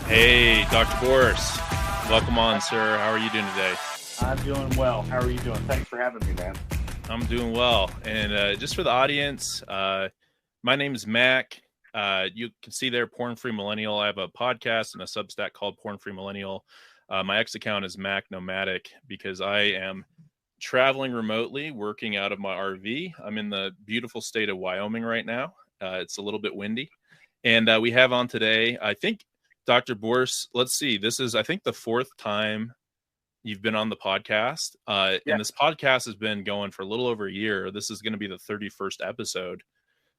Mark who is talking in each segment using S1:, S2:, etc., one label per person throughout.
S1: Hey, Dr. Borse. Welcome on, sir. How are you doing today?
S2: I'm doing well. How are you doing? Thanks for having me, man.
S1: I'm doing well. And just for the audience, my name is Mac. You can see there, Porn Free Millennial. I have a podcast and a Substack called Porn Free Millennial. My X account is Mac Nomadic because I am traveling remotely, working out of my RV. I'm in the beautiful state of Wyoming right now. It's a little bit windy. And we have on today, I think, Dr. Borse. Let's see. This is, I think, the fourth time you've been on the podcast.
S2: Yeah.
S1: And this podcast has been going for a little over a year. This is going to be the 31st episode.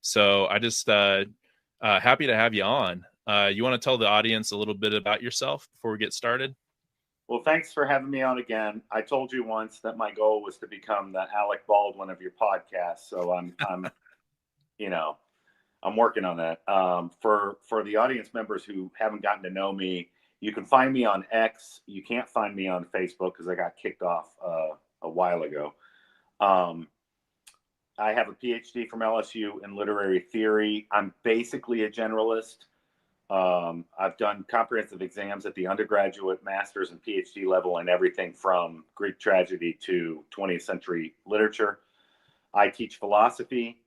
S1: So I just happy to have you on. You want to tell the audience a little bit about yourself before we get started?
S2: Well, thanks for having me on again. I told you once that my goal was to become the Alec Baldwin of your podcast. So I'm I'm working on that. For the audience members who haven't gotten to know me, you can find me on X. You can't find me on Facebook because I got kicked off a while ago. I have a PhD from LSU in literary theory. I'm basically a generalist. I've done comprehensive exams at the undergraduate, master's, and PhD level in everything from Greek tragedy to 20th century literature. I teach philosophy,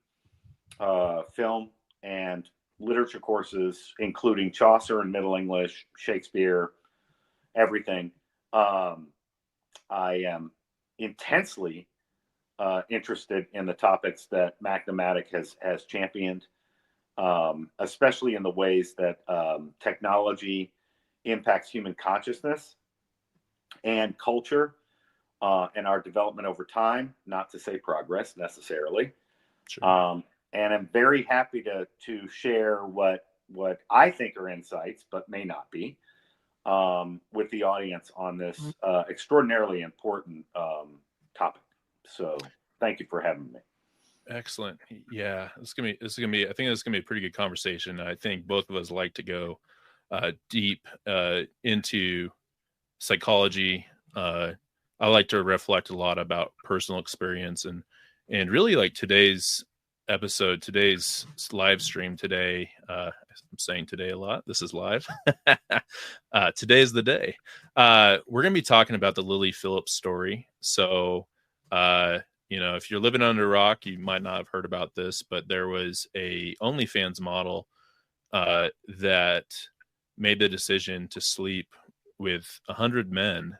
S2: film, and literature courses, including Chaucer and Middle English, Shakespeare, everything. I am intensely interested in the topics that Mac Nomadic has championed, especially in the ways that technology impacts human consciousness and culture and our development over time, not to say progress necessarily.
S1: Sure.
S2: And I'm very happy to share what I think are insights, but may not be, with the audience on this extraordinarily important topic. So thank you for having me.
S1: Excellent. Yeah, I think it's gonna be a pretty good conversation. I think both of us like to go deep into psychology. I like to reflect a lot about personal experience and really like today's live stream today. I'm saying today a lot. This is live. Today's the day. We're going to be talking about the Lily Phillips story. So, if you're living under a rock, you might not have heard about this, but there was a OnlyFans model that made the decision to sleep with 100 men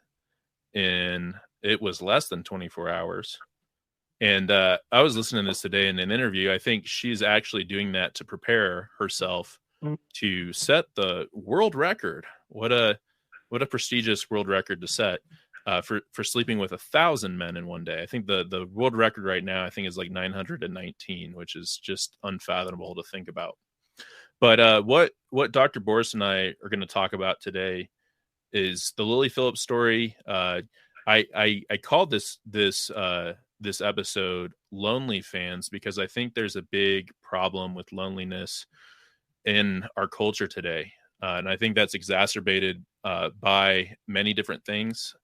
S1: it was less than 24 hours. And I was listening to this today in an interview. I think she's actually doing that to prepare herself to set the world record. What a prestigious world record to set for sleeping with 1,000 men in one day. I think the world record right now, I think, is like 919, which is just unfathomable to think about. But what Dr. Borse and I are going to talk about today is the Lily Phillips story. I called this episode Lonely Fans because I think there's a big problem with loneliness in our culture today. And I think that's exacerbated by many different things.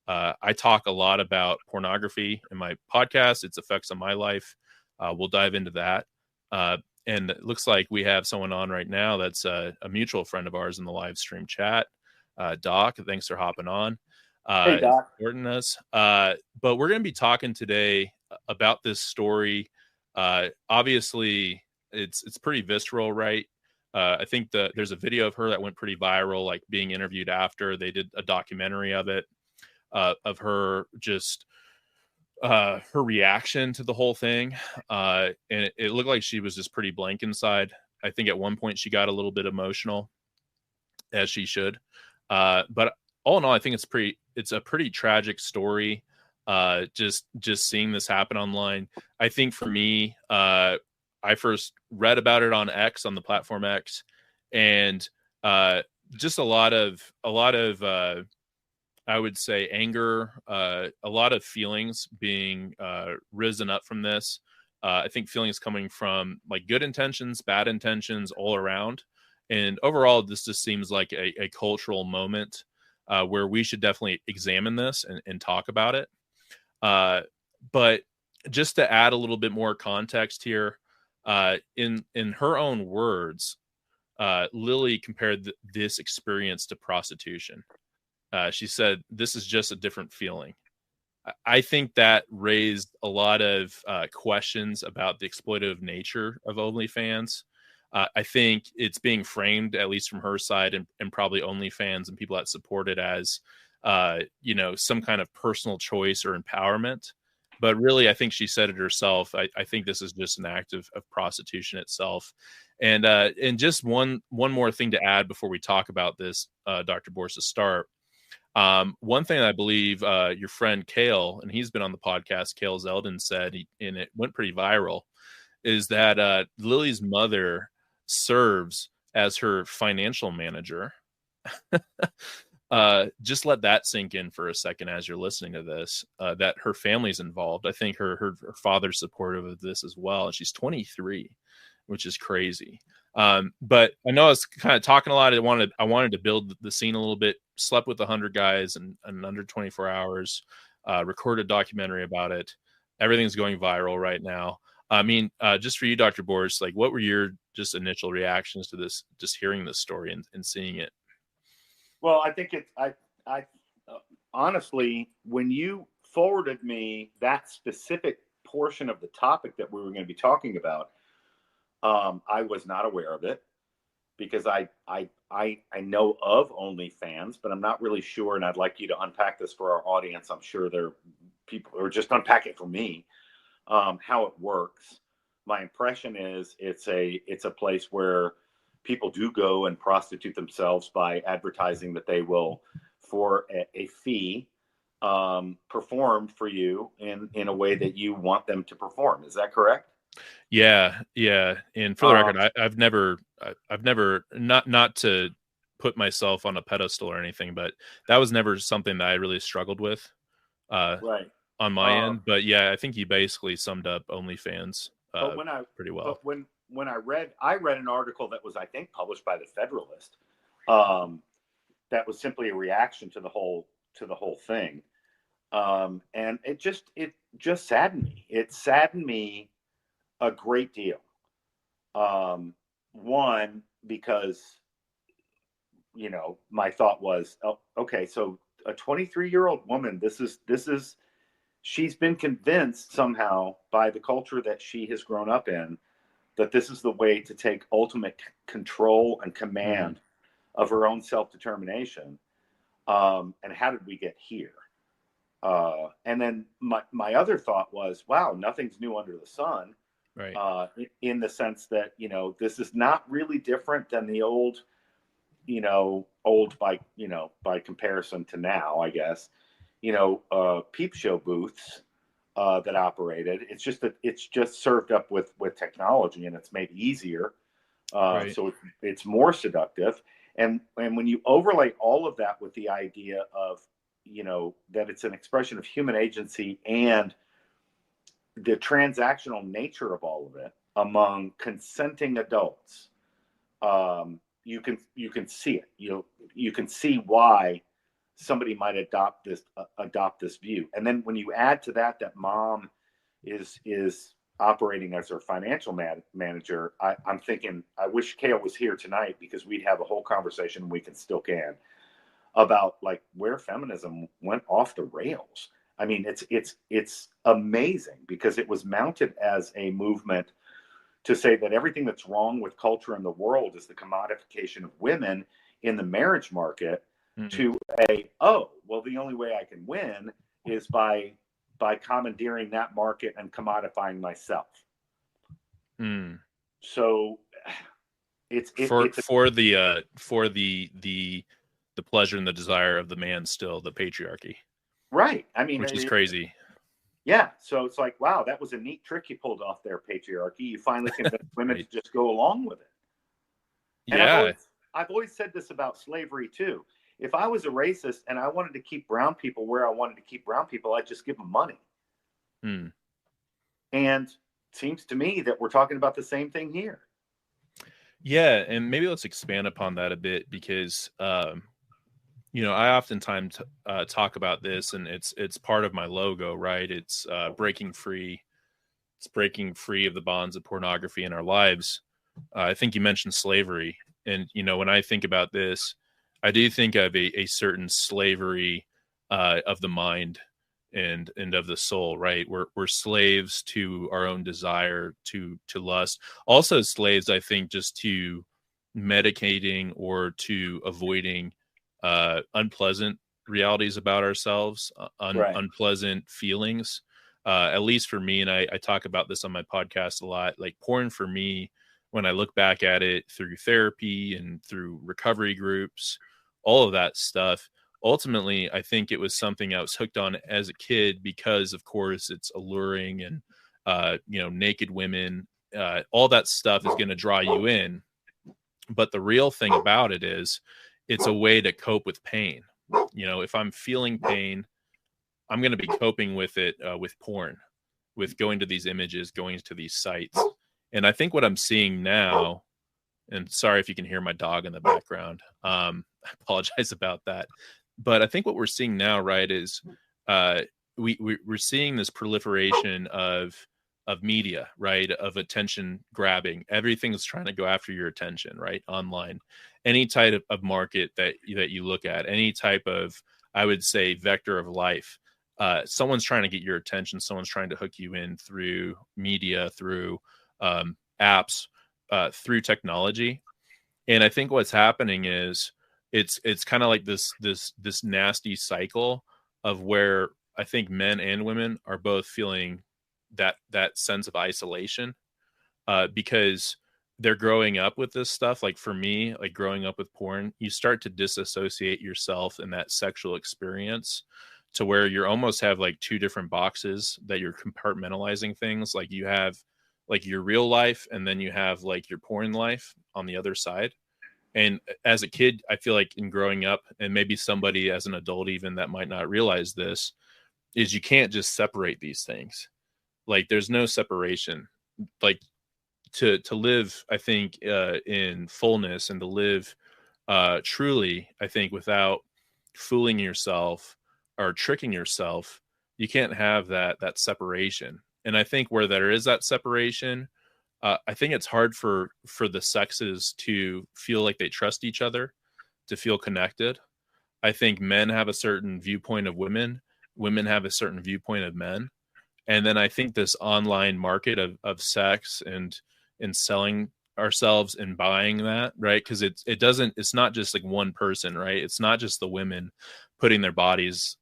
S1: I talk a lot about pornography in my podcast, its effects on my life. We'll dive into that. And it looks like we have someone on right now that's a mutual friend of ours in the live stream chat. Doc, thanks for hopping on.
S2: Hey, Doc.
S1: Supporting us. But we're going to be talking today about this story. Obviously, it's pretty visceral, right? I think there's a video of her that went pretty viral, like being interviewed after. They did a documentary of it, of her just her reaction to the whole thing. And it looked like she was just pretty blank inside. I think at one point she got a little bit emotional, as she should. But all in all, I think it's a pretty tragic story. Just seeing this happen online. I think for me, I first read about it on X, on the platform X, and just a lot of I would say anger, a lot of feelings being risen up from this. I think feelings coming from like good intentions, bad intentions all around. And overall, this just seems like a cultural moment where we should definitely examine this and talk about it. But just to add a little bit more context here, in her own words, Lily compared this experience to prostitution. She said, "This is just a different feeling." I think that raised a lot of questions about the exploitative nature of OnlyFans. I think it's being framed, at least from her side, and probably OnlyFans and people that support it, as some kind of personal choice or empowerment. But really, I think she said it herself. I think this is just an act of prostitution itself. And just one more thing to add before we talk about this, Dr. Borse, to start. One thing I believe your friend Kale, and he's been on the podcast, Kale Zeldin, said, and it went pretty viral, is that Lily's mother serves as her financial manager. Just let that sink in for a second as you're listening to this, that her family's involved. I think her father's supportive of this as well. And she's 23, which is crazy. But I know I was kind of talking a lot. I wanted to build the scene a little bit. Slept with 100 guys in under 24 hours, recorded a documentary about it. Everything's going viral right now. I mean, just for you, Dr. Borse, like, what were your just initial reactions to this, just hearing this story and seeing it?
S2: Well, I think I honestly, when you forwarded me that specific portion of the topic that we were going to be talking about, I was not aware of it, because I know of OnlyFans, but I'm not really sure, and I'd like you to unpack this for our audience. I'm sure there are people, or just unpack it for me, how it works. My impression is it's a place where people do go and prostitute themselves by advertising that they will, for a fee, perform for you in a way that you want them to perform. Is that correct?
S1: Yeah. And for the record, I've never, not to put myself on a pedestal or anything, but that was never something that I really struggled with,
S2: right,
S1: on my end. But yeah, I think you basically summed up OnlyFans pretty well.
S2: But when I read an article that was, I think, published by the Federalist, that was simply a reaction to the whole thing, and it just saddened me. It saddened me a great deal. One, because my thought was, oh, okay, so a 23-year-old woman, this is she's been convinced somehow by the culture that she has grown up in that this is the way to take ultimate control and command of her own self-determination. And how did we get here? And then my other thought was, wow, nothing's new under the sun.
S1: Right.
S2: In the sense that, this is not really different than the old by comparison to now, I guess, peep show booths that operated. It's just that it's just served up with technology, and it's made easier.
S1: Right.
S2: So it's more seductive. And when you overlay all of that with the idea of, that it's an expression of human agency and the transactional nature of all of it among consenting adults, you can see it. You can see why somebody might adopt this view. And then when you add to that mom is operating as her financial manager, I'm thinking, I wish Kale was here tonight, because we'd have a whole conversation, we still can, about like where feminism went off the rails. I mean, it's amazing, because it was mounted as a movement to say that everything that's wrong with culture in the world is the commodification of women in the marriage market, to the only way I can win is by commandeering that market and commodifying myself. So it's
S1: for the pleasure and the desire of the man, still the patriarchy.
S2: Right. I mean,
S1: which is crazy.
S2: Yeah. So it's like, wow, that was a neat trick you pulled off there, patriarchy. You finally convinced women to just go along with it. And
S1: yeah.
S2: I've always said this about slavery too. If I was a racist and I wanted to keep brown people where I wanted to keep brown people, I'd just give them money. And it seems to me that we're talking about the same thing here.
S1: Yeah. And maybe let's expand upon that a bit, because, I oftentimes talk about this, and it's part of my logo, right? It's breaking free. It's breaking free of the bonds of pornography in our lives. I think you mentioned slavery. And, when I think about this, I do think of a certain slavery of the mind and of the soul, right? We're slaves to our own desire, to lust. Also slaves, I think, just to medicating or to avoiding unpleasant realities about ourselves,
S2: Right.
S1: unpleasant feelings. At least for me, and I talk about this on my podcast a lot, like porn for me, when I look back at it through therapy and through recovery groups, all of that stuff, ultimately, I think it was something I was hooked on as a kid because, of course, it's alluring and, naked women, all that stuff is going to draw you in. But the real thing about it is it's a way to cope with pain. If I'm feeling pain, I'm going to be coping with it with porn, with going to these images, going to these sites. And I think what I'm seeing now, and sorry if you can hear my dog in the background, I apologize about that. But I think what we're seeing now, right, is we're seeing this proliferation of media, right, of attention grabbing. Everything's trying to go after your attention, right, online. Any type of market that you look at, any type of, I would say, vector of life, someone's trying to get your attention. Someone's trying to hook you in through media, through apps, through technology. And I think what's happening is it's kind of like this nasty cycle of where I think men and women are both feeling that sense of isolation because they're growing up with this stuff. Like for me, like growing up with porn, you start to disassociate yourself in that sexual experience to where you almost have like two different boxes that you're compartmentalizing things. Like you have like your real life, and then you have like your porn life on the other side. And as a kid, I feel like in growing up, and maybe somebody as an adult even that might not realize this, is you can't just separate these things. Like there's no separation. Like to live, I think, in fullness, and to live truly, I think, without fooling yourself or tricking yourself, you can't have that separation. And I think where there is that separation, I think it's hard for the sexes to feel like they trust each other, to feel connected. I think men have a certain viewpoint of women, women have a certain viewpoint of men. And then I think this online market of sex and selling ourselves and buying that, right? Because it's not just like one person, right? It's not just the women putting their bodies,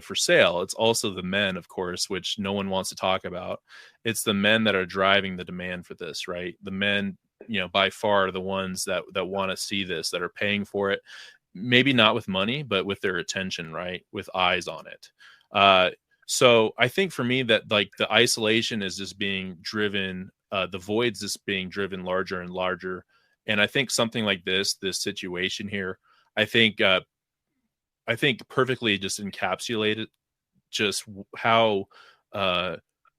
S1: for sale. It's also the men, of course, which no one wants to talk about. It's the men that are driving the demand for this, right? The men, by far are the ones that want to see this, that are paying for it. Maybe not with money, but with their attention, right? With eyes on it. So I think for me that like the isolation is just being driven, the voids is being driven larger and larger. And I think something like this situation here, I think perfectly just encapsulated just how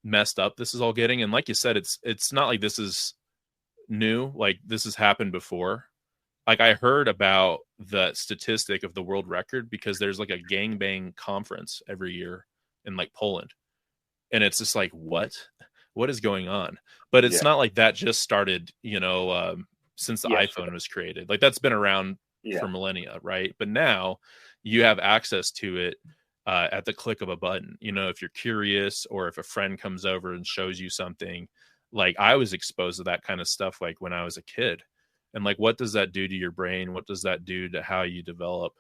S1: messed up this is all getting. And like you said, it's not like this is new. Like this has happened before. Like I heard about the statistic of the world record because there's like a gangbang conference every year in like Poland. And it's just like, what is going on? But it's not like that just started, since the iPhone was created. Like that's been around for millennia, right? But now you have access to it at the click of a button. If you're curious, or if a friend comes over and shows you something, like I was exposed to that kind of stuff like when I was a kid. And like, what does that do to your brain? What does that do to how you develop?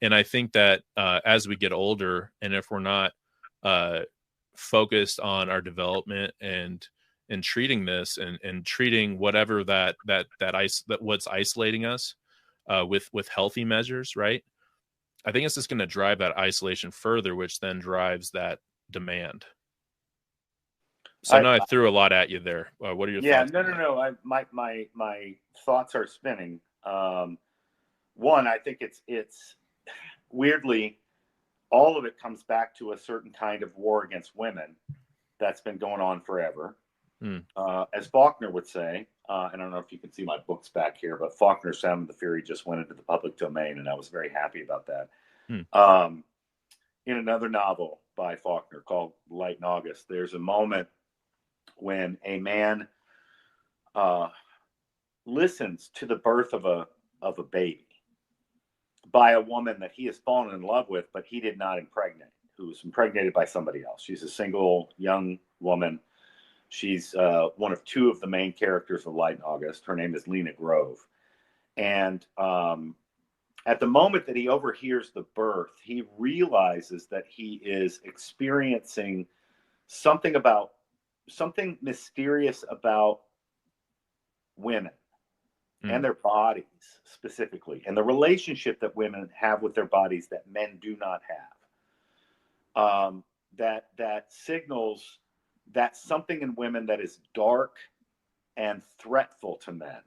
S1: And I think that as we get older, and if we're not focused on our development and treating this and treating whatever that what's isolating us with healthy measures, right? I think it's just going to drive that isolation further, which then drives that demand. So now I threw a lot at you there. What are your thoughts?
S2: No. My thoughts are spinning. One, I think it's weirdly, all of it comes back to a certain kind of war against women that's been going on forever. As Faulkner would say, I don't know if you can see my books back here, but Faulkner's Sound of the Fury just went into the public domain, and I was very happy about that. In another novel by Faulkner called Light in August, there's a moment when a man listens to the birth of a baby by a woman that he has fallen in love with, but he did not impregnate, who was impregnated by somebody else. She's a single young woman. She's one of two of the main characters of Light in August. Her name is Lena Grove. And at the moment that he overhears the birth, he realizes that he is experiencing something mysterious about women and their bodies specifically, and the relationship that women have with their bodies that men do not have. That signals that something in women that is dark and threatful to men.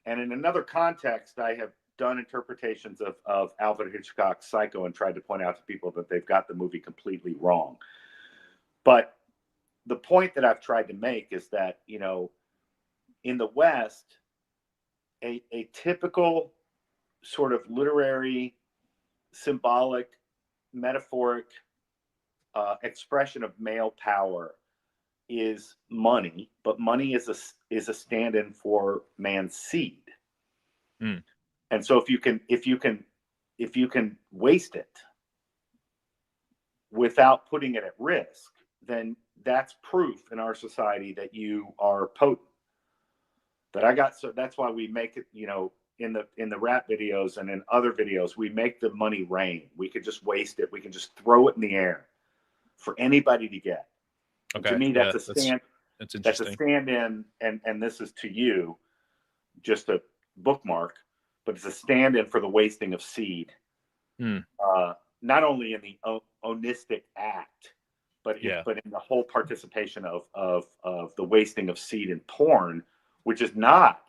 S2: And in another context, I have done interpretations of Alfred Hitchcock's Psycho and tried to point out to people that they've got the movie completely wrong. But the point that I've tried to make is that, you know, in the West, a typical sort of literary, symbolic, metaphoric expression of male power is money, but money is a stand-in for man's seed. And so if you can waste it without putting it at risk, then that's proof in our society that you are potent. So that's why we make it, you know, in the rap videos and in other videos, we make the money rain. We could just waste it. We can just throw it in the air for anybody to get. Okay. To me, that's a stand. That's interesting. That's a stand-in, and this is to you, just a bookmark, but it's a stand-in for the wasting of seed. Not only in the onistic act, but in the whole participation of the wasting of seed in porn, which is not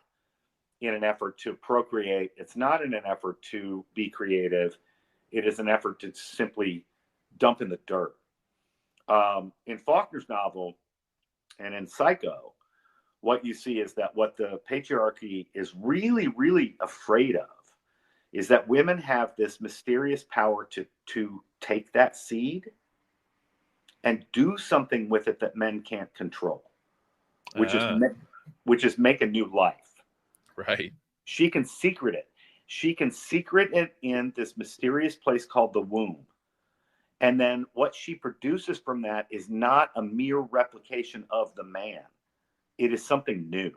S2: in an effort to procreate. It's not in an effort to be creative. It is an effort to simply dump in the dirt. In Faulkner's novel and in Psycho, what you see is that what the patriarchy is really, really afraid of is that women have this mysterious power to take that seed and do something with it that men can't control, which is make a new life.
S1: Right.
S2: She can secret it. She can secret it in this mysterious place called the womb. And then what she produces from that is not a mere replication of the man. It is something new.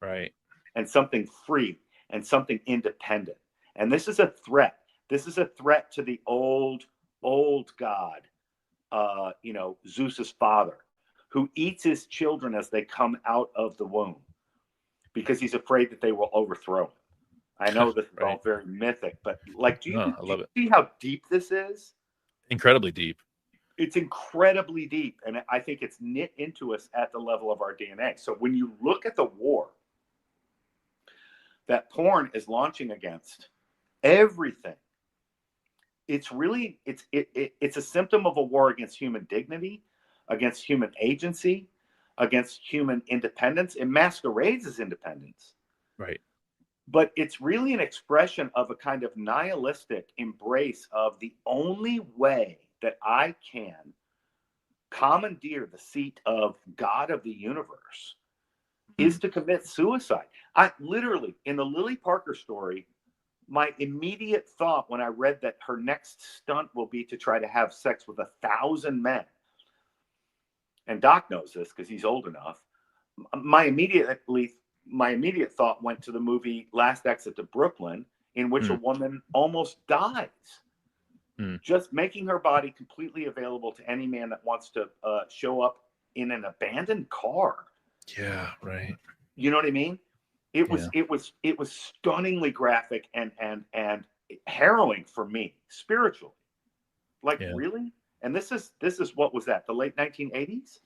S1: Right.
S2: And something free and something independent. And this is a threat. This is a threat to the old god, Zeus's father, who eats his children as they come out of the womb because he's afraid that they will overthrow him. I know this is all very mythic, but do you see how deep this is?
S1: Incredibly deep.
S2: It's incredibly deep, and I think it's knit into us at the level of our DNA. So when you look at the war that porn is launching against everything, it's really it's a symptom of a war against human dignity, against human agency, against human independence. It masquerades as independence,
S1: right?
S2: But it's really an expression of a kind of nihilistic embrace of the only way that I can commandeer the seat of God of the universe is to commit suicide. I literally, in the Lily Parker story, my immediate thought when I read that her next stunt will be to try to have sex with 1,000 men, and Doc knows this because he's old enough, my immediate thought went to the movie Last Exit to Brooklyn, in which a woman almost dies, just making her body completely available to any man that wants to show up in an abandoned car.
S1: Yeah, right.
S2: You know what I mean? It was stunningly graphic and harrowing for me spiritually. Really? And this is what was that? The late 1980s?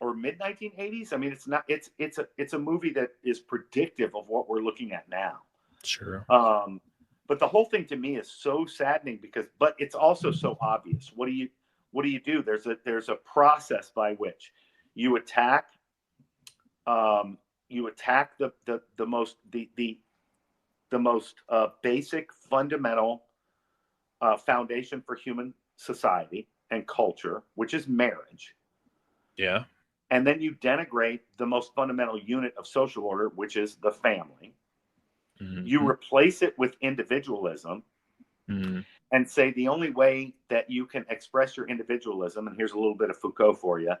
S2: Or mid 1980s? I mean, it's a movie that is predictive of what we're looking at now.
S1: Sure.
S2: But the whole thing to me is so saddening but it's also so obvious. What do you do? There's a process by which you attack the most basic fundamental foundation for human society and culture, which is marriage.
S1: Yeah.
S2: And then you denigrate the most fundamental unit of social order, which is the family. You replace it with individualism and say the only way that you can express your individualism, and here's a little bit of Foucault for you,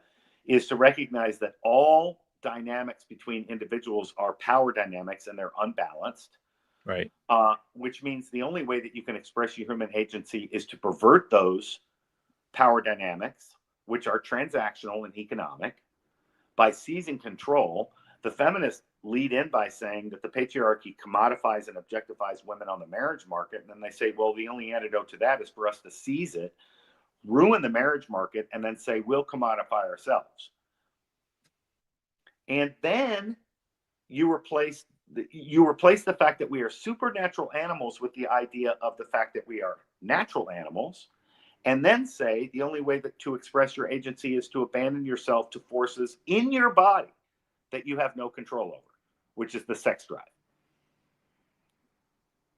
S2: is to recognize that all dynamics between individuals are power dynamics and they're unbalanced.
S1: Right.
S2: Which means the only way that you can express your human agency is to pervert those power dynamics, which are transactional and economic, by seizing control. The feminists lead in by saying that the patriarchy commodifies and objectifies women on the marriage market. And then they say, well, the only antidote to that is for us to seize it, ruin the marriage market, and then say, we'll commodify ourselves. And then you replace the fact that we are supernatural animals with the idea of the fact that we are natural animals, and then say the only way to express your agency is to abandon yourself to forces in your body that you have no control over, which is the sex drive.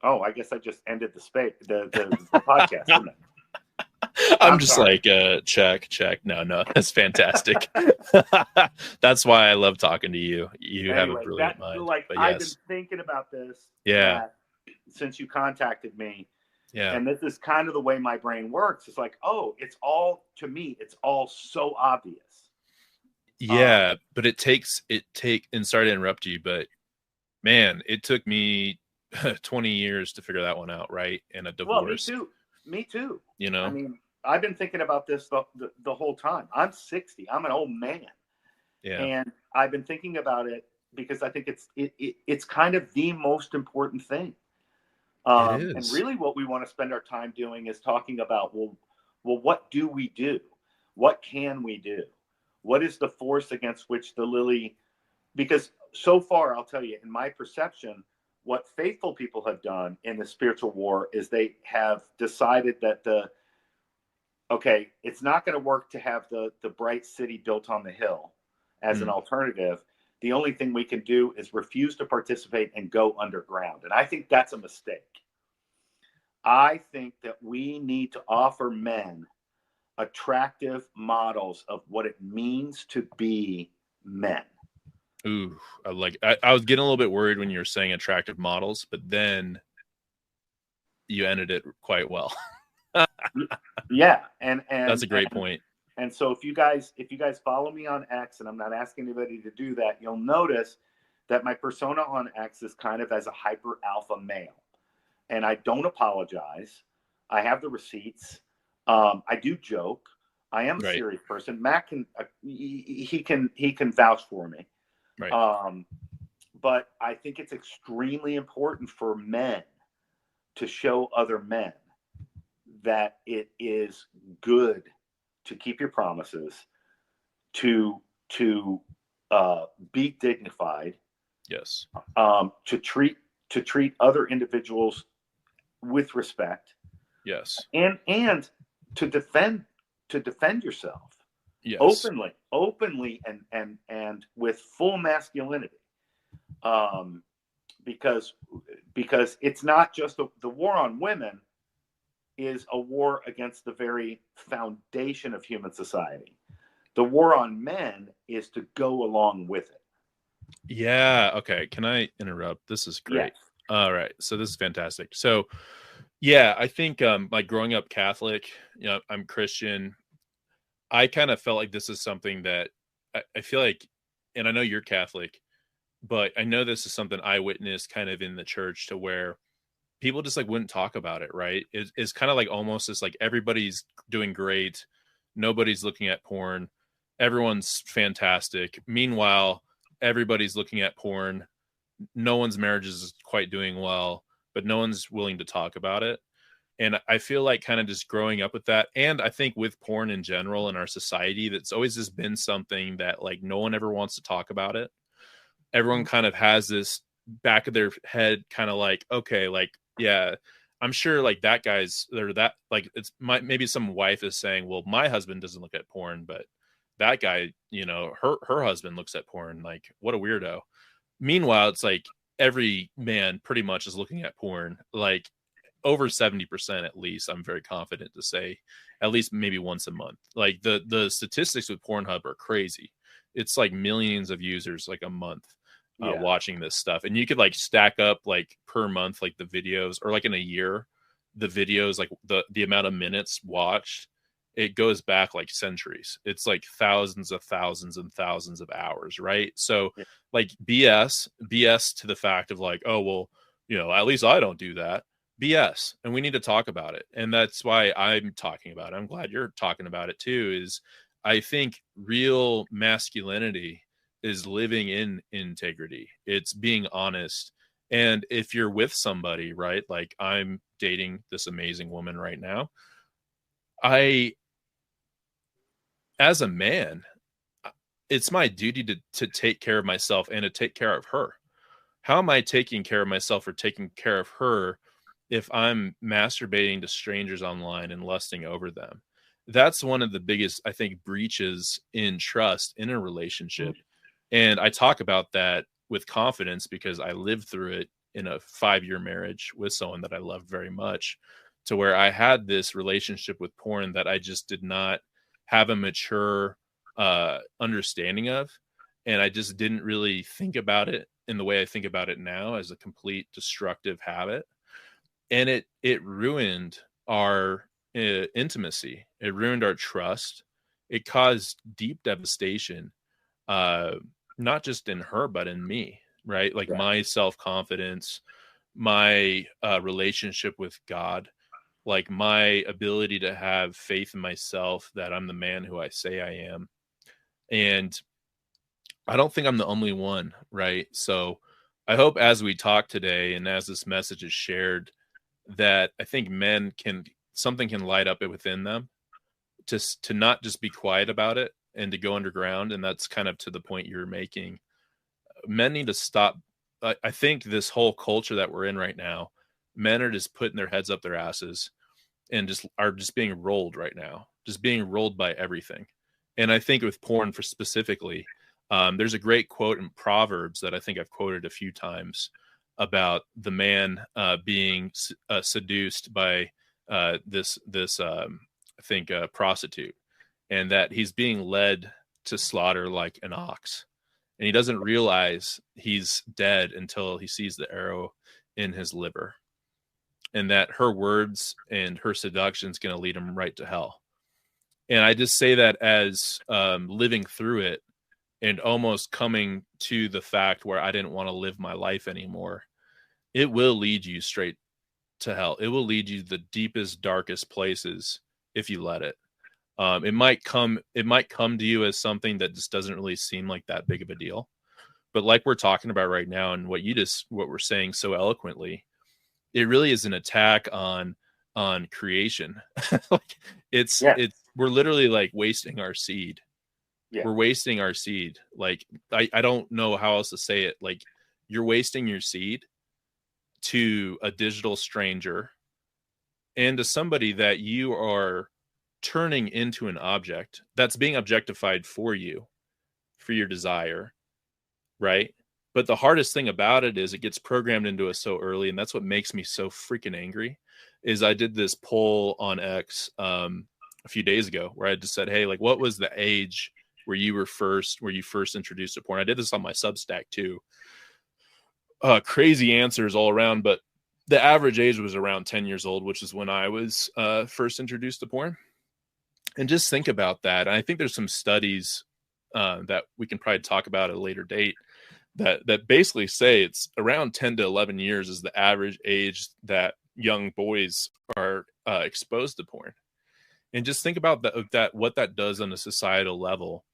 S2: Oh, I guess I just ended the podcast, didn't I?
S1: I'm just sorry. Like, check. No, that's fantastic. That's why I love talking to you. You have a brilliant mind.
S2: Like,
S1: but
S2: I've been thinking about this since you contacted me.
S1: Yeah.
S2: And this is kind of the way my brain works. It's like, oh, it's all, to me, it's all so obvious.
S1: Yeah, but and sorry to interrupt you, but man, it took me 20 years to figure that one out, right? And a divorce.
S2: Well, me too.
S1: You know,
S2: I mean, I've been thinking about this the whole time. I'm 60. I'm an old man.
S1: Yeah.
S2: And I've been thinking about it because I think it's kind of the most important thing.
S1: It
S2: is.
S1: And
S2: really what we want to spend our time doing is talking about, well, what do we do? What can we do? What is the force against which the Lily, because so far, I'll tell you, in my perception, what faithful people have done in the spiritual war is they have decided that it's not going to work to have the bright city built on the hill as an alternative. The only thing we can do is refuse to participate and go underground. And I think that's a mistake. I think that we need to offer men attractive models of what it means to be men.
S1: Ooh, I was getting a little bit worried when you were saying attractive models, but then you ended it quite well.
S2: Yeah, and
S1: that's a great point.
S2: And so if you guys follow me on X, and I'm not asking anybody to do that, you'll notice that my persona on X is kind of as a hyper alpha male. And I don't apologize. I have the receipts. I do joke. I am a serious person. Matt can he can vouch for me.
S1: Right.
S2: But I think it's extremely important for men to show other men that it is good to keep your promises, to be dignified.
S1: Yes.
S2: To treat other individuals with respect.
S1: Yes.
S2: And to defend yourself.
S1: Yes.
S2: Openly and with full masculinity. Because it's not just the war on women is a war against the very foundation of human society. The war on men is to go along with it.
S1: Yeah. Okay. Can I interrupt? This is great.
S2: Yes.
S1: All right. So this is fantastic. So yeah, I think like growing up Catholic, I'm Christian. I kind of felt like this is something that I feel like, and I know you're Catholic, but I know this is something I witnessed kind of in the church to where people just like wouldn't talk about it. Right. It's kind of like almost as like everybody's doing great. Nobody's looking at porn. Everyone's fantastic. Meanwhile, everybody's looking at porn. No one's marriage is quite doing well, but no one's willing to talk about it. And I feel like kind of just growing up with that. And I think with porn in general in our society, that's always just been something that like no one ever wants to talk about it. Everyone kind of has this back of their head kind of like, okay, like, yeah, I'm sure like that guy's or that like maybe some wife is saying, well, my husband doesn't look at porn, but that guy, her husband looks at porn. Like, what a weirdo. Meanwhile, it's like every man pretty much is looking at porn, like over 70% at least. I'm very confident to say at least maybe once a month. Like the statistics with Pornhub are crazy. It's like millions of users like a month
S2: Yeah.
S1: watching this stuff. And you could like stack up like per month, like the videos, or like in a year, the videos, like the amount of minutes watched, it goes back like centuries. It's like thousands of thousands and thousands of hours, right? So
S2: Yeah.
S1: like BS to the fact of like, oh, well, you know, at least I don't do that. BS. And we need to talk about it. And that's why I'm talking about it. I'm glad you're talking about it too, is I think real masculinity is living in integrity. It's being honest. And if you're with somebody, right? Like I'm dating this amazing woman right now. As a man, it's my duty to take care of myself and to take care of her. How am I taking care of myself or taking care of her if I'm masturbating to strangers online and lusting over them? That's one of the biggest, I think, breaches in trust in a relationship. And I talk about that with confidence because I lived through it in a 5-year marriage with someone that I loved very much, to where I had this relationship with porn that I just did not have a mature understanding of. And I just didn't really think about it in the way I think about it now, as a complete destructive habit. And it ruined our intimacy. It ruined our trust. It caused deep devastation, uh, not just in her, but in me, right? Like
S2: Yeah.
S1: my self-confidence, my relationship with God, like my ability to have faith in myself that I'm the man who I say I am. And I don't think I'm the only one, right? So I hope as we talk today and as this message is shared, that I think men can, something can light up it within them to not just be quiet about it and to go underground. And that's kind of to the point you're making. Men need to stop. I think this whole culture that we're in right now, men are just putting their heads up their asses and just are just being rolled right now, just being rolled by everything. And I think with porn for specifically, there's a great quote in Proverbs that I think I've quoted a few times about the man being seduced by this I think prostitute, and that he's being led to slaughter like an ox, and he doesn't realize he's dead until he sees the arrow in his liver, and that her words and her seduction is going to lead him right to hell. And I just say that as living through it and almost coming to the fact where I didn't want to live my life anymore. It will lead you straight to hell. It will lead you to the deepest, darkest places if you let it. It might come to you as something that just doesn't really seem like that big of a deal. But like we're talking about right now, and what we're saying so eloquently, it really is an attack on creation. Like
S2: Yeah.
S1: we're literally like wasting our seed.
S2: Yeah.
S1: We're wasting our seed. Like I don't know how else to say it. Like you're wasting your seed to a digital stranger and to somebody that you are turning into an object that's being objectified for you, for your desire, right? But the hardest thing about it is it gets programmed into us so early, and that's what makes me so freaking angry. Is I did this poll on X a few days ago where I just said, hey, like what was the age where you first introduced to porn? I did this on my Substack too. Crazy answers all around, but the average age was around 10 years old, which is when I was first introduced to porn. And just think about that. And I think there's some studies that we can probably talk about at a later date that basically say it's around 10 to 11 years is the average age that young boys are exposed to porn. And just think about that what that does on a societal level.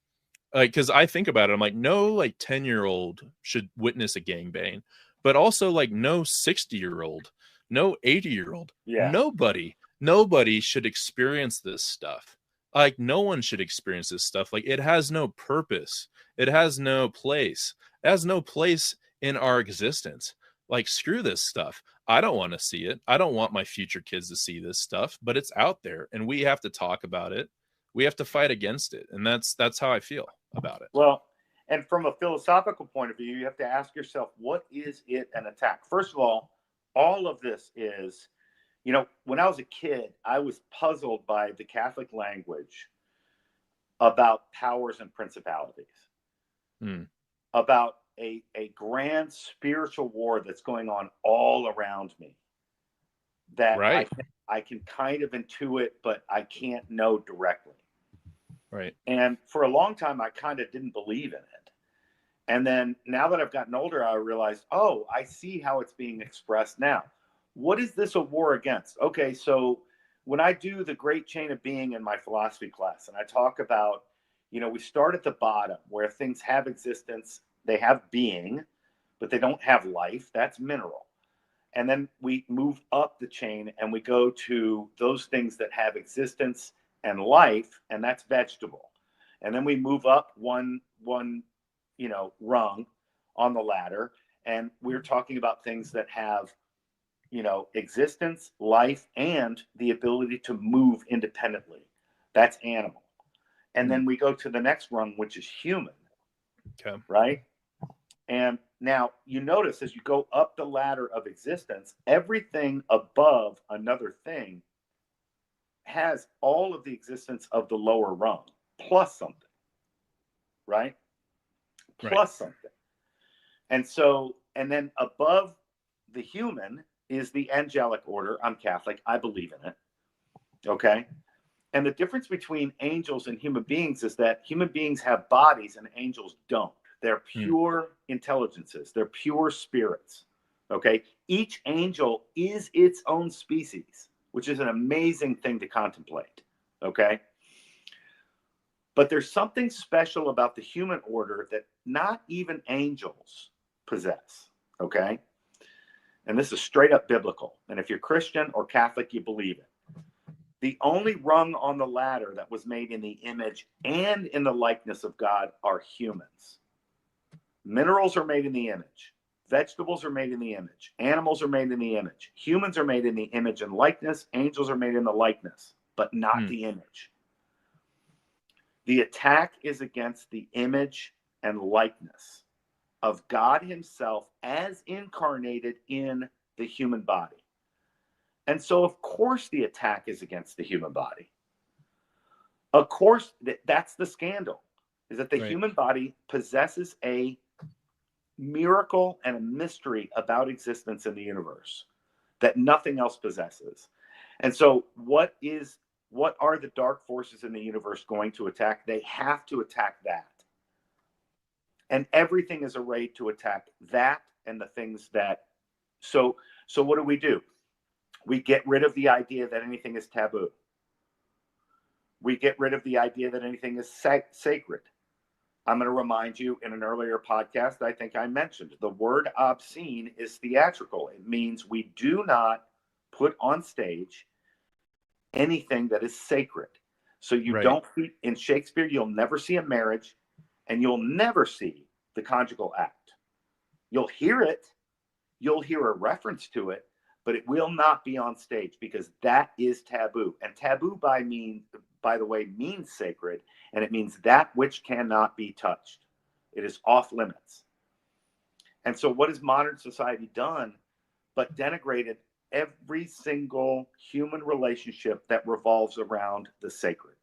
S1: Like, because I think about it, I'm like, no, like 10-year-old should witness a gangbang, but also like no 60-year-old, no 80-year-old,
S2: Yeah.
S1: nobody should experience this stuff. Like, no one should experience this stuff. Like, it has no purpose. It has no place. It has no place in our existence. Like, screw this stuff. I don't want to see it. I don't want my future kids to see this stuff, but it's out there and we have to talk about it. We have to fight against it. And that's how I feel about it.
S2: Well, and from a philosophical point of view, you have to ask yourself, what is it an attack? First of all of this is, when I was a kid, I was puzzled by the Catholic language about powers and principalities.
S1: Mm.
S2: about a grand spiritual war that's going on all around me that
S1: Right.
S2: I can kind of intuit, but I can't know directly.
S1: Right.
S2: And for a long time, I kind of didn't believe in it. And then now that I've gotten older, I realized, oh, I see how it's being expressed now. What is this a war against? Okay, so when I do the great chain of being in my philosophy class, and I talk about, we start at the bottom where things have existence, they have being, but they don't have life. That's mineral. And then we move up the chain and we go to those things that have existence and life, and that's vegetable. And then we move up one rung on the ladder, and we're talking about things that have existence, life, and the ability to move independently. That's animal. And then we go to the next rung, which is human.
S1: Okay.
S2: Right? And now you notice as you go up the ladder of existence, everything above another thing has all of the existence of the lower rung plus something, right?
S1: Right.
S2: Plus something. And then above the human is the angelic order. I'm Catholic. I believe in it. Okay. And the difference between angels and human beings is that human beings have bodies and angels don't. They're pure intelligences. They're pure spirits. Okay. Each angel is its own species, which is an amazing thing to contemplate. Okay. But there's something special about the human order that not even angels possess. Okay. And this is straight up biblical. And if you're Christian or Catholic, you believe it. The only rung on the ladder that was made in the image and in the likeness of God are humans. Minerals are made in the image. Vegetables are made in the image. Animals are made in the image. Humans are made in the image and likeness. Angels are made in the likeness, but not the image. The attack is against the image and likeness of God himself as incarnated in the human body. And so, of course, the attack is against the human body. Of course, that's the scandal, is that the human body possesses a miracle and a mystery about existence in the universe that nothing else possesses. And so what are the dark forces in the universe going to attack? They have to attack that. And everything is arrayed to attack that and the things that. So what do? We get rid of the idea that anything is taboo. We get rid of the idea that anything is sacred. I'm going to remind you, in an earlier podcast, I think I mentioned the word obscene is theatrical. It means we do not put on stage anything that is sacred. So you don't see, in Shakespeare, you'll never see a marriage, and you'll never see the conjugal act. You'll hear it, you'll hear a reference to it, but it will not be on stage because that is taboo. And taboo by the way, means sacred, and it means that which cannot be touched. It is off limits. And so what has modern society done but denigrated every single human relationship that revolves around the sacred?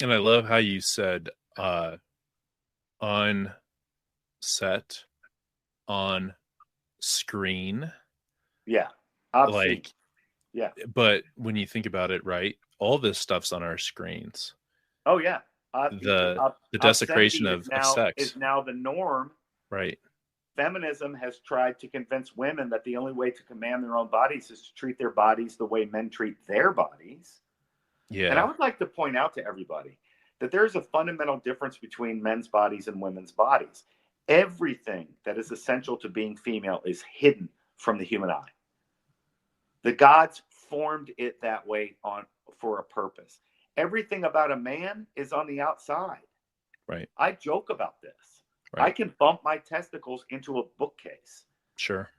S1: And I love how you said on set, on screen.
S2: Yeah. Obscene.
S1: Like,
S2: yeah.
S1: But when you think about it, right, all this stuff's on our screens.
S2: Oh, yeah.
S1: The desecration of sex
S2: is now the norm.
S1: Right.
S2: Feminism has tried to convince women that the only way to command their own bodies is to treat their bodies the way men treat their bodies.
S1: Yeah.
S2: And I would like to point out to everybody that there's a fundamental difference between men's bodies and women's bodies. Everything that is essential to being female is hidden from the human eye. The gods formed it that way for a purpose. Everything about a man is on the outside.
S1: Right.
S2: I joke about this.
S1: Right.
S2: I can bump my testicles into a bookcase.
S1: Sure.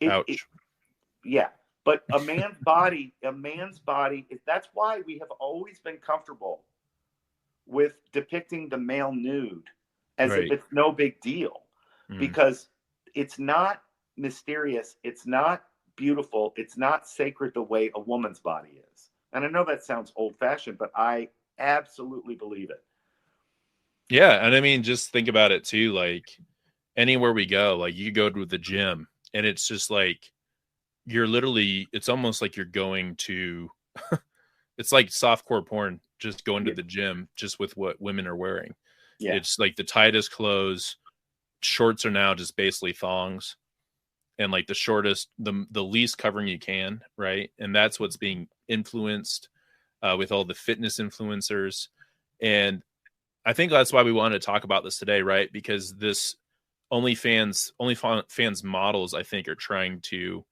S1: Ouch.
S2: Yeah. But a man's body, that's why we have always been comfortable with depicting the male nude as if it's no big deal. Because it's not mysterious. It's not beautiful. It's not sacred the way a woman's body is. And I know that sounds old-fashioned, but I absolutely believe it.
S1: Yeah, and I mean, just think about it too. Like anywhere we go, like you go to the gym, and it's just like you're literally. It's almost like you're going to. It's like softcore porn, just going to
S2: Yeah.
S1: the gym, just with what women are wearing.
S2: Yeah.
S1: It's like the tightest clothes. Shorts are now just basically thongs, and like the shortest, the least covering you can, right? And that's what's being influenced with all the fitness influencers. And I think that's why we wanted to talk about this today, right? Because this OnlyFans models, I think, are trying to,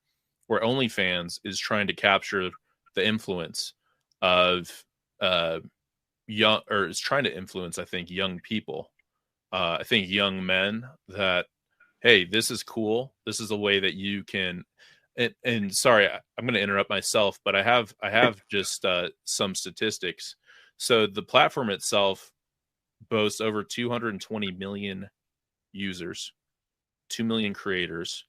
S1: where OnlyFans is trying to capture the influence of young, or is trying to influence, I think, young people. I think young men that, hey, this is cool. This is a way that you can. And sorry, I'm going to interrupt myself, but I have just some statistics. So the platform itself boasts over 220 million users, 2 million creators.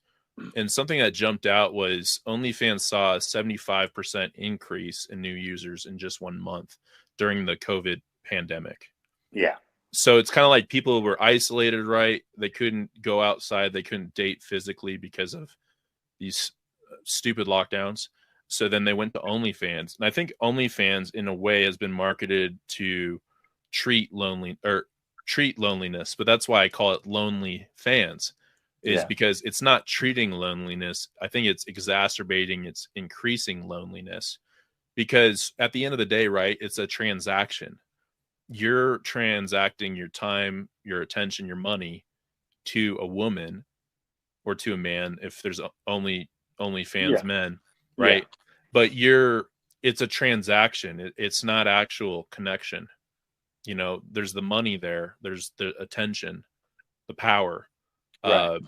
S1: And something that jumped out was OnlyFans saw a 75% increase in new users in just 1 month during the COVID pandemic.
S2: Yeah.
S1: So it's kind of like people were isolated, right? They couldn't go outside, they couldn't date physically because of these stupid lockdowns. So then they went to OnlyFans. And I think OnlyFans in a way has been marketed to treat loneliness, but that's why I call it Lonely Fans, is
S2: Yeah.
S1: because it's not treating loneliness. I think it's exacerbating, it's increasing loneliness, because at the end of the day, right, it's a transaction. You're transacting your time, your attention, your money to a woman or to a man if there's OnlyFans
S2: Yeah.
S1: men,
S2: Yeah.
S1: right? But it's a transaction. It's not actual connection. There's the money there, there's the attention, the power,
S2: Right.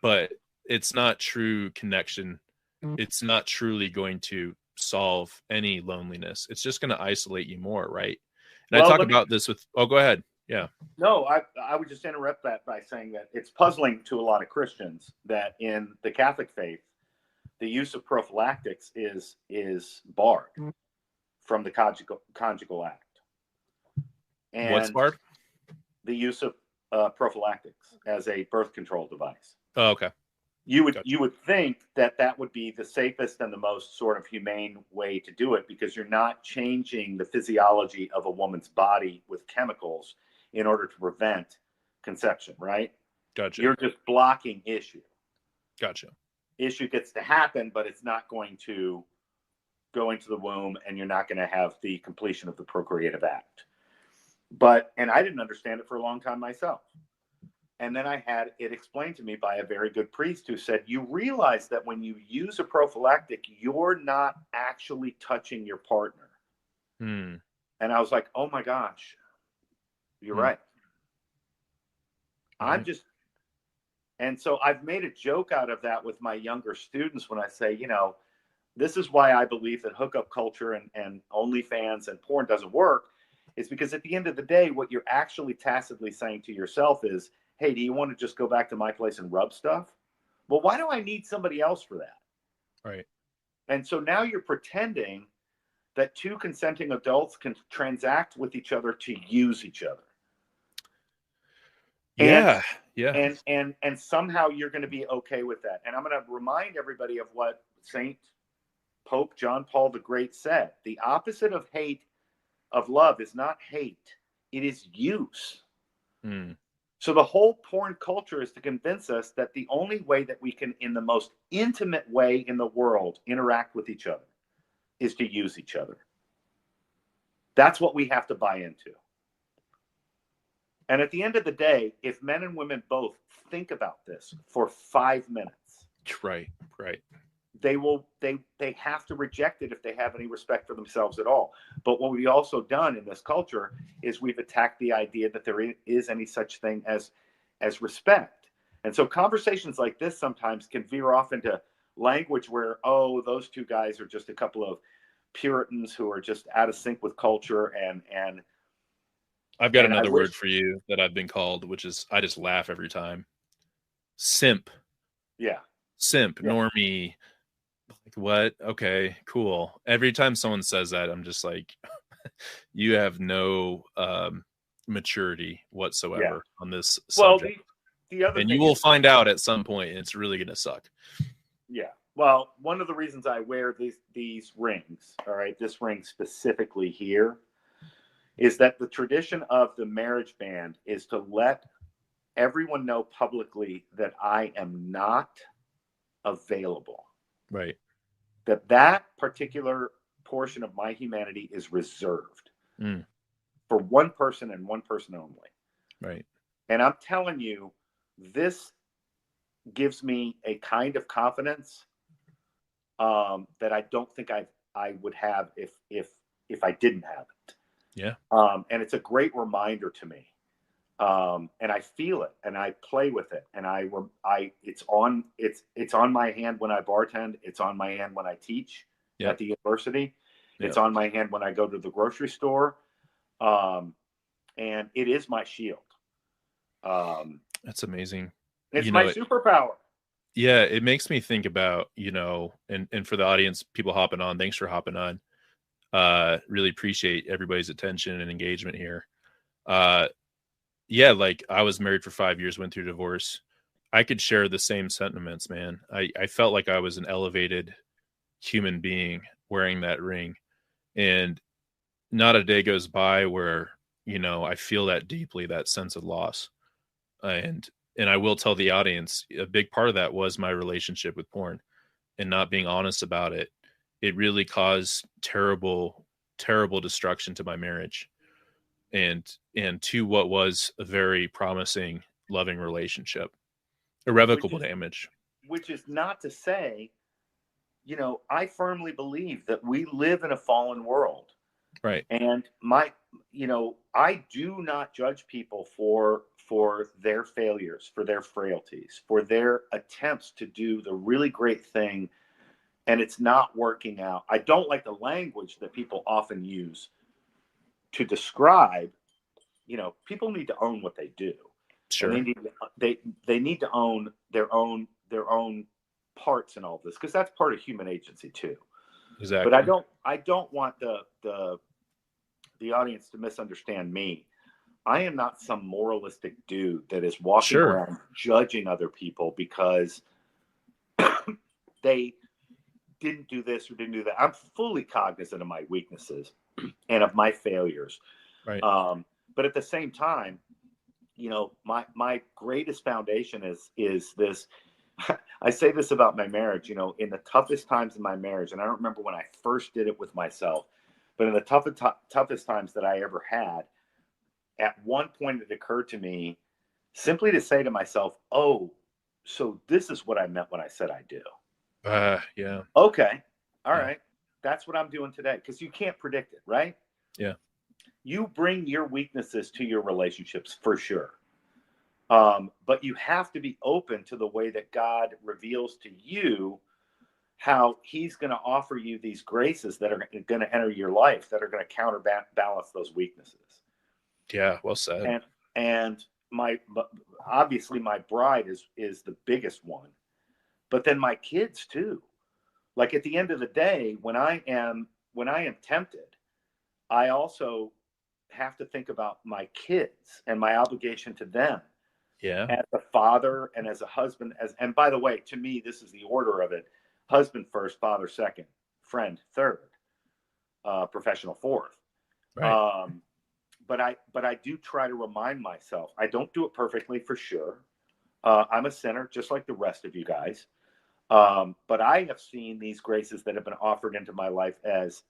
S1: but it's not true connection. It's not truly going to solve any loneliness. It's just going to isolate you more, right? And I
S2: Well,
S1: talk about this with, oh, go ahead. Yeah.
S2: no, I would just interrupt that by saying that it's puzzling to a lot of Christians that in the Catholic faith, the use of prophylactics is barred from the conjugal act,
S1: What's
S2: and
S1: barred?
S2: the use of prophylactics as a birth control device.
S1: Oh, okay.
S2: You would
S1: Gotcha.
S2: you would think that that would be the safest and the most sort of humane way to do it, because you're not changing the physiology of a woman's body with chemicals in order to prevent conception, right?
S1: Gotcha.
S2: You're just blocking issue.
S1: Gotcha.
S2: Issue gets to happen, but it's not going to go into the womb, and you're not going to have the completion of the procreative act. And I didn't understand it for a long time myself. And then I had it explained to me by a very good priest who said, you realize that when you use a prophylactic, you're not actually touching your partner.
S1: Hmm.
S2: And I was like, oh my gosh, you're right. I'm just, and so I've made a joke out of that with my younger students when I say, this is why I believe that hookup culture and OnlyFans and porn doesn't work, is because at the end of the day, what you're actually tacitly saying to yourself is, hey, do you want to just go back to my place and rub stuff? Well, why do I need somebody else for that?
S1: Right.
S2: And so now you're pretending that two consenting adults can transact with each other to use each other.
S1: Yeah.
S2: And somehow you're going to be okay with that. And I'm going to remind everybody of what Saint Pope John Paul the Great said. The opposite of love is not hate. It is use.
S1: Hmm.
S2: So the whole porn culture is to convince us that the only way that we can, in the most intimate way in the world, interact with each other is to use each other. That's what we have to buy into. And at the end of the day, if men and women both think about this for 5 minutes,
S1: Right.
S2: they have to reject it if they have any respect for themselves at all. But what we've also done in this culture is we've attacked the idea that there is any such thing as respect. And so conversations like this sometimes can veer off into language where, oh, those two guys are just a couple of Puritans who are just out of sync with culture. And
S1: I've got another word for you that I've been called, which is, I just laugh every time. Simp.
S2: Yeah.
S1: Simp. Yeah. Normie. Like, what? Okay, cool. Every time someone says that, I'm just like, you have no maturity whatsoever on this
S2: Well,
S1: subject.
S2: the other
S1: and
S2: thing
S1: you will
S2: is,
S1: find out at some point, and it's really going to suck.
S2: yeah. Well, one of the reasons I wear these rings, all right, this ring specifically here, is that the tradition of the marriage band is to let everyone know publicly that I am not available.
S1: Right.
S2: That particular portion of my humanity is reserved for one person and one person only.
S1: Right.
S2: And I'm telling you, this gives me a kind of confidence that I don't think I would have if I didn't have it.
S1: Yeah.
S2: And it's a great reminder to me. And I feel it, and I play with it, and it's on my hand when I bartend. It's on my hand when I teach at the university. It's on my hand when I go to the grocery store. And it is my shield.
S1: That's amazing.
S2: It's my superpower.
S1: Yeah, it makes me think about, and for the audience, people hopping on, thanks for hopping on. Really appreciate everybody's attention and engagement here. Yeah, like I was married for 5 years, went through divorce. I could share the same sentiments, man. I felt like I was an elevated human being wearing that ring. And not a day goes by where, I feel that deeply, that sense of loss. And I will tell the audience, a big part of that was my relationship with porn and not being honest about it. It really caused terrible, terrible destruction to my marriage and to what was a very promising, loving relationship. Irrevocable damage. Which
S2: is not to say, I firmly believe that we live in a fallen world.
S1: Right.
S2: And I do not judge people for their failures, for their frailties, for their attempts to do the really great thing, and it's not working out. I don't like the language that people often use to describe. People need to own what they do.
S1: Sure.
S2: And they need to own their own parts in all this, because that's part of human agency too.
S1: Exactly.
S2: But I don't want the audience to misunderstand me. I am not some moralistic dude that is walking around judging other people because they didn't do this or didn't do that. I'm fully cognizant of my weaknesses and of my failures.
S1: Right.
S2: But at the same time, my greatest foundation is this. I say this about my marriage, in the toughest times in my marriage, and I don't remember when I first did it with myself, but in the toughest times that I ever had, at one point it occurred to me simply to say to myself, oh, so this is what I meant when I said I do.
S1: Yeah.
S2: Okay. All right. That's what I'm doing today. Because you can't predict it, right?
S1: Yeah.
S2: You bring your weaknesses to your relationships for sure. But you have to be open to the way that God reveals to you how he's going to offer you these graces that are going to enter your life, that are going to counterbalance those weaknesses.
S1: Yeah, well said.
S2: And obviously my bride is the biggest one, but then my kids too. Like at the end of the day, when I am tempted, I also have to think about my kids and my obligation to them.
S1: Yeah.
S2: As a father and as a husband, and by the way, to me, this is the order of it: husband first, father second, friend third, professional fourth.
S1: Right.
S2: But I do try to remind myself. I don't do it perfectly, for sure. I'm a sinner, just like the rest of you guys. But I have seen these graces that have been offered into my life as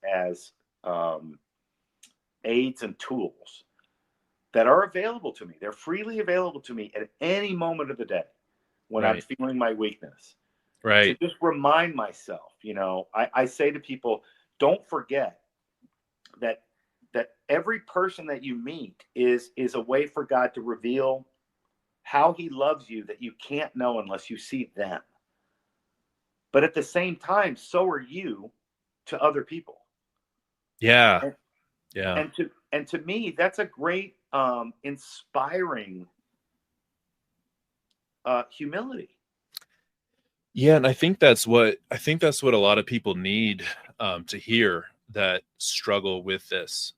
S2: aids and tools that are available to me. They're freely available to me at any moment of the day when I'm feeling my weakness.
S1: Right.
S2: To just remind myself, I say to people, don't forget that every person that you meet is a way for God to reveal how he loves you that you can't know unless you see them. But at the same time, so are you to other people.
S1: Yeah.
S2: And to me, that's a great inspiring humility.
S1: Yeah, and I think that's what a lot of people need to hear, that struggle with this,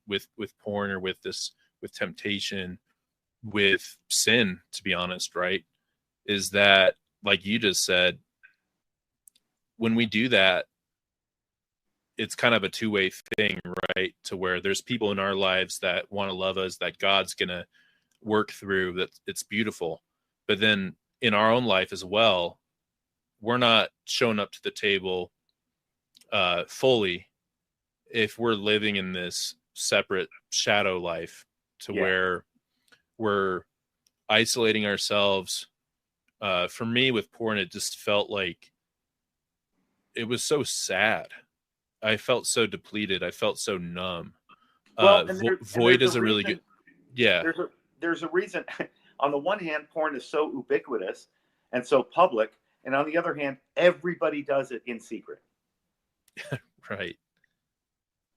S1: with porn or with this with temptation, with sin, to be honest, right? Is that, like you just said, when we do that, it's kind of a two-way thing, right? To where there's people in our lives that want to love us, that God's going to work through, that it's beautiful. But then in our own life as well, we're not showing up to the table fully if we're living in this separate shadow life, to where we're isolating ourselves. For me with porn, it just felt like it was so sad. I felt so depleted. I felt so numb.
S2: Well,
S1: Void is a really good. Yeah.
S2: There's a reason. On the one hand, porn is so ubiquitous and so public, and on the other hand, everybody does it in secret.
S1: Right.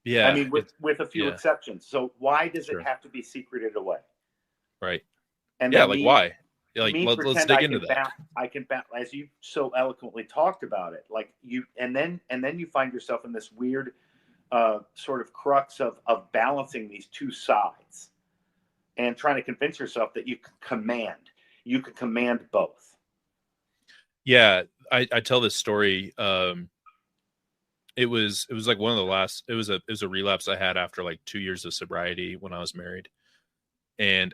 S1: Yeah.
S2: I mean, with a few exceptions. So why does it have to be secreted away?
S1: Right.
S2: And
S1: yeah, like why? Like, let's dig into that.
S2: I can, as you so eloquently talked about it, like you, and then you find yourself in this weird sort of crux of balancing these two sides and trying to convince yourself that you can command both.
S1: Yeah, I tell this story. It was like one of the last. It was a relapse I had after like 2 years of sobriety when I was married, and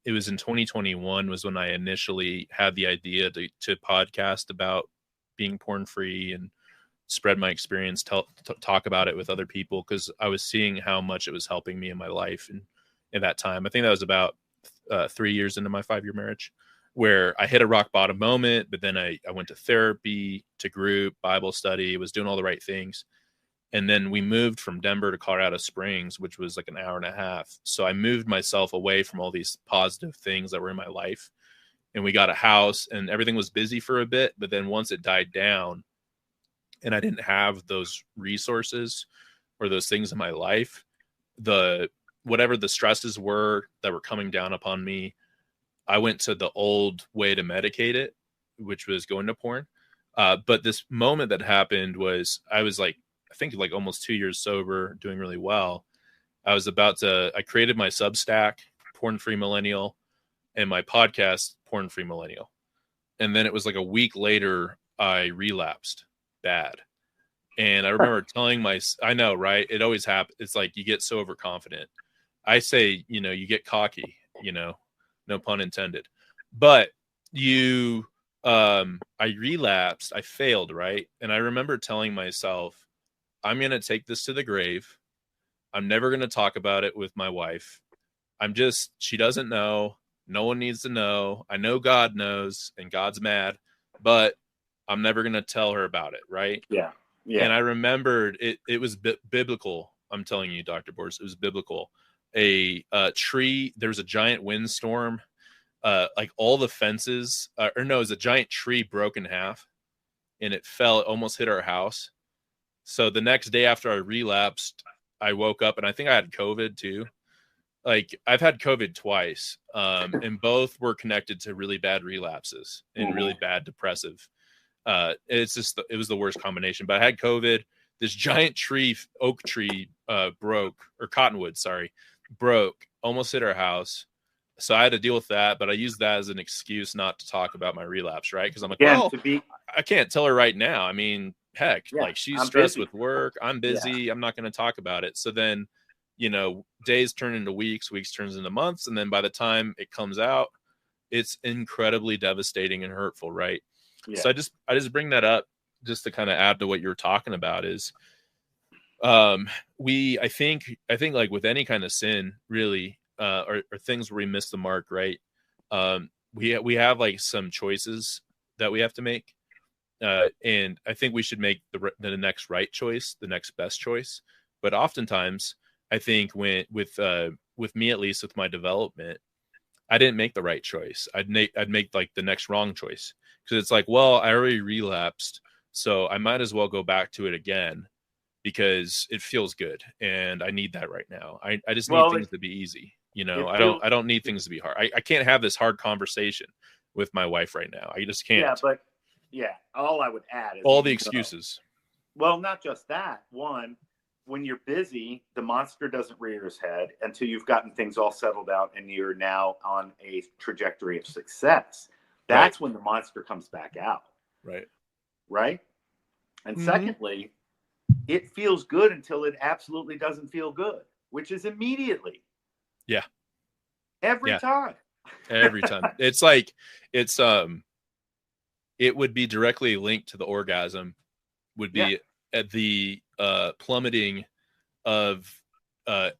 S1: it was in 2021 was when I initially had the idea to podcast about being porn free and spread my experience, talk about it with other people, because I was seeing how much it was helping me in my life. And in that time, I think that was about 3 years into my 5-year marriage, where I hit a rock bottom moment, but then I went to therapy, to group, Bible study, was doing all the right things. And then we moved from Denver to Colorado Springs, which was like an hour and a half. So I moved myself away from all these positive things that were in my life. And we got a house and everything was busy for a bit. But then once it died down and I didn't have those resources or those things in my life, whatever the stresses were that were coming down upon me, I went to the old way to medicate it, which was going to porn. But this moment that happened was, I was like, I think like almost 2 years sober, doing really well. I created my Substack, Porn Free Millennial, and my podcast, Porn Free Millennial. And then it was like a week later, I relapsed bad. And I remember telling I know, right? It always happens. It's like you get so overconfident. I say, you get cocky, no pun intended. But I relapsed, I failed, right? And I remember telling myself, I'm going to take this to the grave. I'm never going to talk about it with my wife. She doesn't know. No one needs to know. I know God knows and God's mad, but I'm never going to tell her about it. Right.
S2: Yeah. Yeah.
S1: And I remembered it was biblical. I'm telling you, Dr. Borse, it was biblical. A tree, there was a giant windstorm, like all the fences, it was a giant tree broke in half and it fell, it almost hit our house. So the next day after I relapsed, I woke up and I think I had COVID too. Like I've had COVID twice, and both were connected to really bad relapses and really bad depressive. It was the worst combination, but I had COVID. This giant oak tree, cottonwood, broke, almost hit our house. So I had to deal with that, but I used that as an excuse not to talk about my relapse, right? Because I'm like, I can't tell her right now. I mean, heck, like she's stressed with work. I'm busy. Yeah. I'm not going to talk about it. So then, days turn into weeks turns into months. And then by the time it comes out, it's incredibly devastating and hurtful. Right. Yeah. So I just bring that up just to kind of add to what you're talking about is, I think like with any kind of sin really, or things where we miss the mark. Right. We have like some choices that we have to make. And I think we should make the next right choice, the next best choice. But oftentimes, I think with me, at least with my development, I didn't make the right choice. I'd make like the next wrong choice, because it's like, well, I already relapsed, so I might as well go back to it again because it feels good and I need that right now. I just need things to be easy. I don't need things to be hard. I can't have this hard conversation with my wife right now. I just can't.
S2: Yeah, but. Yeah, all I would add is
S1: all the excuses.
S2: Well, not just that. One, when you're busy, the monster doesn't rear his head until you've gotten things all settled out and you're now on a trajectory of success. That's when the monster comes back out.
S1: Right.
S2: Right. And secondly, it feels good until it absolutely doesn't feel good, which is immediately.
S1: Yeah.
S2: Every time.
S1: Every time. It's like, it would be directly linked to the orgasm, would be at the plummeting of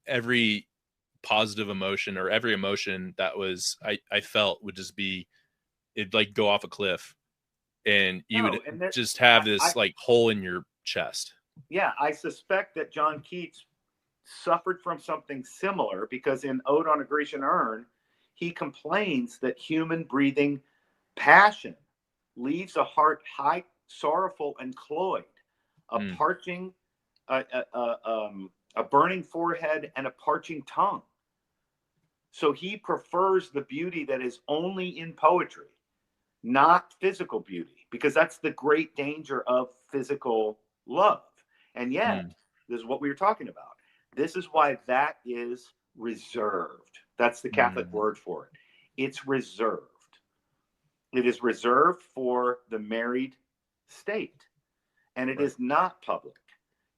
S1: every positive emotion, or every emotion that was I felt would just be, it'd like go off a cliff, and you would just have this like hole in your chest.
S2: Yeah, I suspect that John Keats suffered from something similar, because in Ode on a Grecian Urn, he complains that human breathing passion leaves a heart high, sorrowful, and cloyed, a parching, a burning forehead, and a parching tongue. So he prefers the beauty that is only in poetry, not physical beauty, because that's the great danger of physical love. And yet, this is what we were talking about. This is why that is reserved. That's the Catholic word for it. It's reserved. It is reserved for the married state. And it is not public.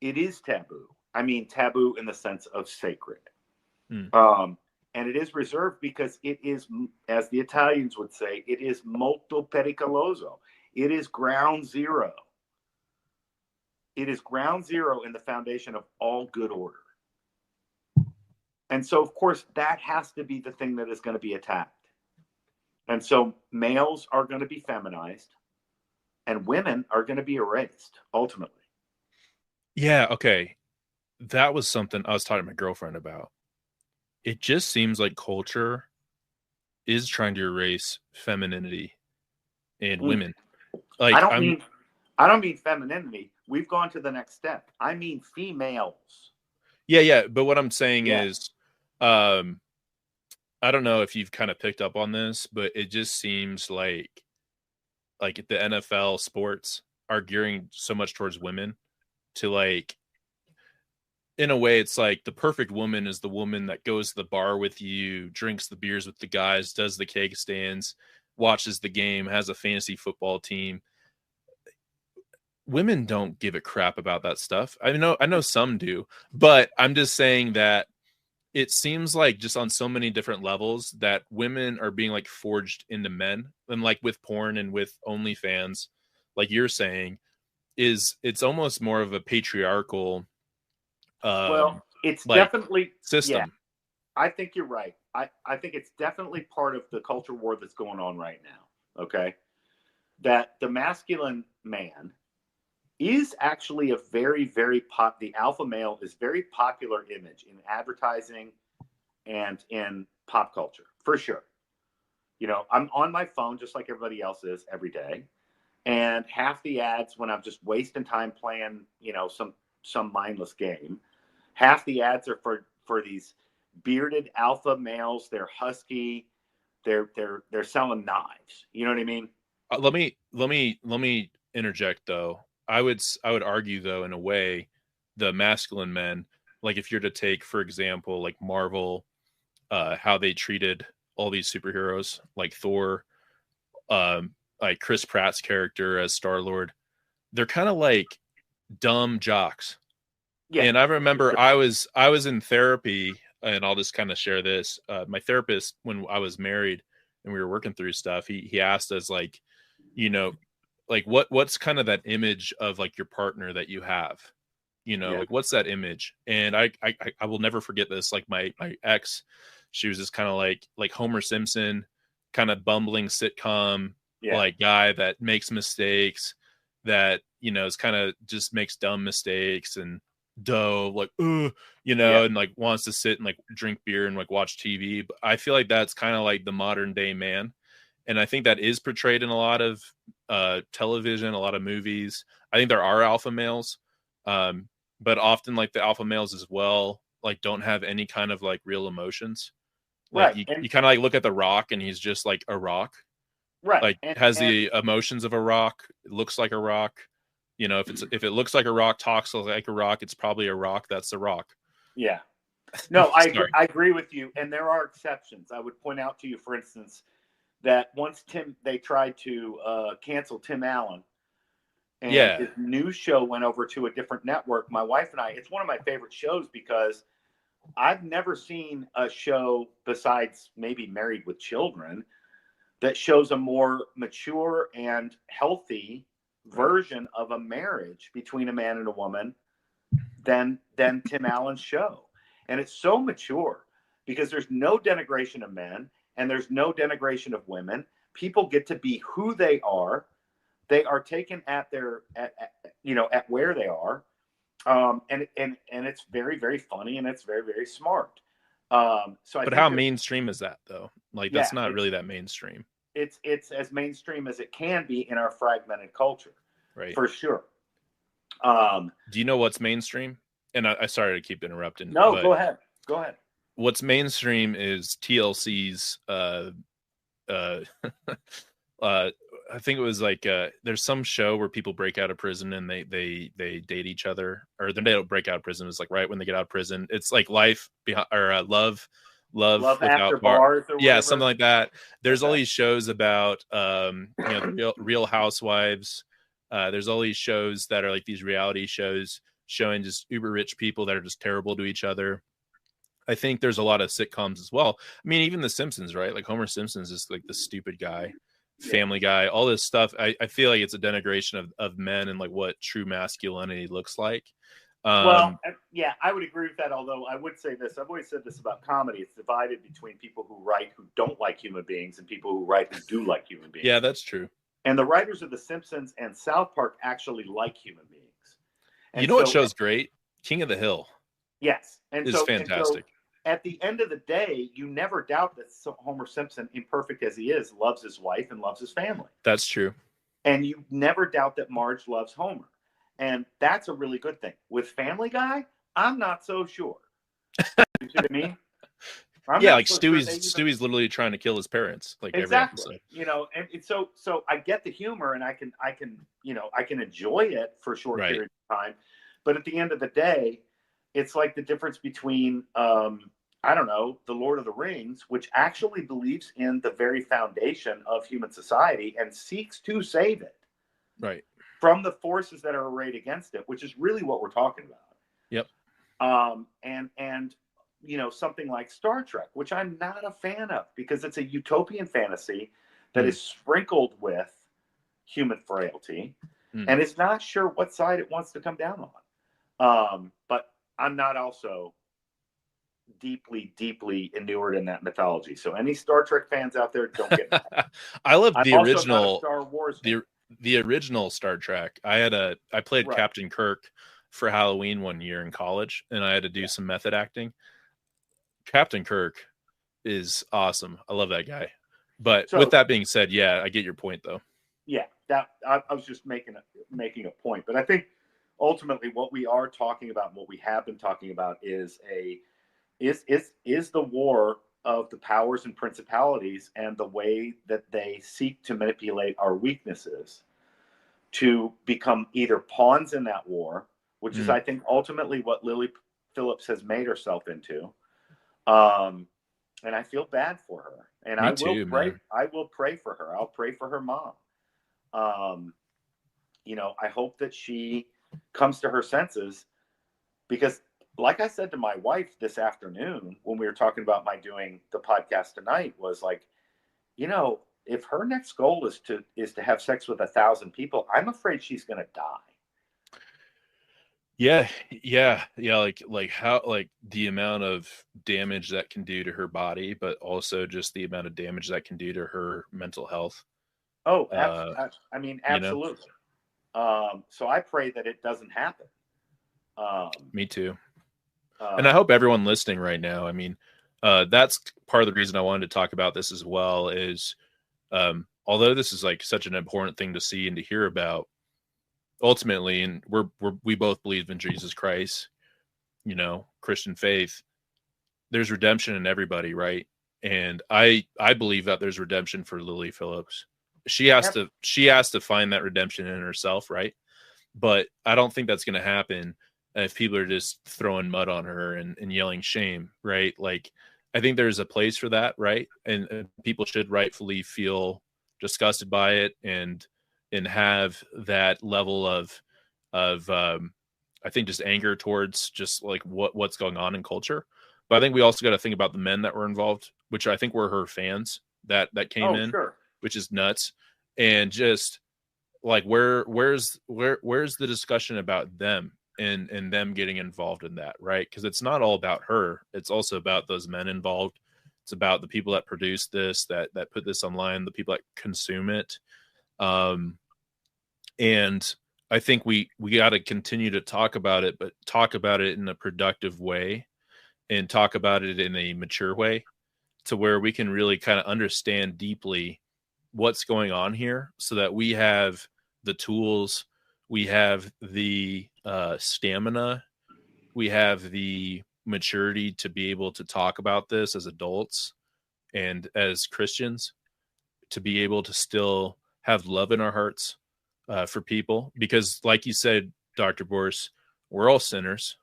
S2: It is taboo. I mean, taboo in the sense of sacred. And it is reserved because it is, as the Italians would say, it is molto pericoloso. It is ground zero. It is ground zero in the foundation of all good order. And so, of course, that has to be the thing that is going to be attacked. And so males are going to be feminized and women are going to be erased, ultimately.
S1: Yeah, okay. That was something I was talking to my girlfriend about. It just seems like culture is trying to erase femininity in women. Like,
S2: I don't mean femininity. We've gone to the next step. I mean females.
S1: Yeah. But what I'm saying is, I don't know if you've kind of picked up on this, but it just seems like the NFL sports are gearing so much towards women to, like, in a way, it's like the perfect woman is the woman that goes to the bar with you, drinks the beers with the guys, does the cake stands, watches the game, has a fantasy football team. Women don't give a crap about that stuff. I know some do, but I'm just saying that it seems like just on so many different levels that women are being like forged into men, and like with porn and with OnlyFans, like you're saying, it's almost more of a patriarchal
S2: it's definitely
S1: system.
S2: Yeah, I think you're right. I think it's definitely part of the culture war that's going on right now. Okay. That the masculine man is actually a very, very the alpha male is very popular image in advertising and in pop culture, for sure. You know, I'm on my phone just like everybody else is every day. And half the ads, when I'm just wasting time playing, you know, some mindless game, half the ads are for these bearded alpha males. They're husky. They're selling knives. You know what I mean?
S1: Let me interject though. I would argue though, in a way, the masculine men, like if you're to take, for example, like Marvel, how they treated all these superheroes like Thor, like Chris Pratt's character as Star-Lord, they're kind of like dumb jocks. Yeah. And I remember I was in therapy, and I'll just kind of share this. My therapist, when I was married and we were working through stuff, he asked us, like, you know, like what's kind of that image of like your partner that you have, you know, like what's that image? And I will never forget this. Like my ex, she was just kind of like Homer Simpson, kind of bumbling sitcom, like guy that makes mistakes, that, you know, is kind of just makes dumb mistakes and like, you know, and like wants to sit and like drink beer and like watch TV. But I feel like that's kind of like the modern day man. And I think that is portrayed in a lot of television, a lot of movies. I think there are alpha males, but often like the alpha males as well, like don't have any kind of like real emotions. Like you kind of like look at The Rock and he's just like a rock.
S2: Right.
S1: Like has the emotions of a rock, looks like a rock. You know, if it looks like a rock, talks like a rock, it's probably a rock. That's the rock.
S2: Yeah. No, I agree with you. And there are exceptions. I would point out to you, for instance, that once they tried to cancel Tim Allen, and his news show went over to a different network. My wife and I, it's one of my favorite shows because I've never seen a show besides maybe Married with Children that shows a more mature and healthy version of a marriage between a man and a woman than Tim Allen's show. And it's so mature because there's no denigration of men and there's no denigration of women. People get to be who they are. They are taken at where they are. And it's very, very funny and it's very, very smart.
S1: But how mainstream is that though? Like that's not really that mainstream.
S2: It's as mainstream as it can be in our fragmented culture,
S1: right?
S2: For sure.
S1: Do you know what's mainstream? And I sorry to keep interrupting.
S2: No, go ahead.
S1: What's mainstream is TLC's. I think it was like there's some show where people break out of prison and they date each other, or they don't break out of prison. It's like right when they get out of prison. It's like life behind or love
S2: after bars or
S1: whatever. Something like that. There's all these shows about the Real Housewives. There's all these shows that are like these reality shows showing just uber rich people that are just terrible to each other. I think there's a lot of sitcoms as well. I mean, even The Simpsons, right? Like Homer Simpson's is like the stupid guy, Family Guy, all this stuff. I feel like it's a denigration of men and like what true masculinity looks like.
S2: I would agree with that. Although I would say this, I've always said this about comedy. It's divided between people who write who don't like human beings and people who write who do like human beings.
S1: Yeah, that's true.
S2: And the writers of The Simpsons and South Park actually like human beings. And
S1: you know what show's great? King of the Hill.
S2: Yes. And
S1: it's fantastic.
S2: At the end of the day, you never doubt that Homer Simpson, imperfect as he is, loves his wife and loves his family.
S1: That's true.
S2: And you never doubt that Marge loves Homer. And that's a really good thing. With Family Guy, I'm not so sure. You see what I mean?
S1: Like Stewie's literally trying to kill his parents. Like
S2: exactly. Every episode. And so I get the humor and I can enjoy it for a short period of time. But at the end of the day, it's like the difference between The Lord of the Rings, which actually believes in the very foundation of human society and seeks to save it.
S1: Right.
S2: From the forces that are arrayed against it, which is really what we're talking about.
S1: Yep.
S2: And something like Star Trek, which I'm not a fan of because it's a utopian fantasy that is sprinkled with human frailty and it's not sure what side it wants to come down on. But I'm not also deeply, deeply inured in that mythology. So any Star Trek fans out there, don't get mad.
S1: I love the original
S2: Star Wars.
S1: The original Star Trek. I played Captain Kirk for Halloween one year in college, and I had to do some method acting. Captain Kirk is awesome. I love that guy. But with that being said, yeah, I get your point though. Yeah,
S2: that I was just making a point. But I think ultimately what we are talking about and what we have been talking about is the war of the powers and principalities and the way that they seek to manipulate our weaknesses to become either pawns in that war, which is, I think, ultimately what Lily Phillips has made herself into. And I feel bad for her. And I will pray for her. I'll pray for her mom. I hope that she comes to her senses because, like I said to my wife this afternoon when we were talking about my doing the podcast tonight, was like, if her next goal is to have sex with 1,000 people, I'm afraid she's going to die.
S1: Yeah. Like how, like the amount of damage that can do to her body, but also just the amount of damage that can do to her mental health.
S2: Oh, absolutely. So I pray that it doesn't happen.
S1: Me too. And I hope everyone listening right now, that's part of the reason I wanted to talk about this as well is, although this is like such an important thing to see and to hear about, ultimately, and we both believe in Jesus Christ, Christian faith, there's redemption in everybody, right? And I believe that there's redemption for Lily Phillips. She has to find that redemption in herself, right? but I don't think that's going to happen if people are just throwing mud on her and yelling shame, right? Like, I think there's a place for that, right? And people should rightfully feel disgusted by it and have that level of I think just anger towards just like what's going on in culture. But I think we also got to think about the men that were involved, which I think were her fans that came
S2: Oh,
S1: in,
S2: sure.
S1: which is nuts. And just like where's the discussion about them and them getting involved in that, right? Because it's not all about her, it's also about those men involved. It's about the people that produce this, that put this online, the people that consume it. And I think we got to continue to talk about it, but talk about it in a productive way and talk about it in a mature way to where we can really kind of understand deeply what's going on here so that we have the tools, we have the stamina, we have the maturity to be able to talk about this as adults and as Christians, to be able to still have love in our hearts for people. Because like you said, Dr. Borse, we're all sinners,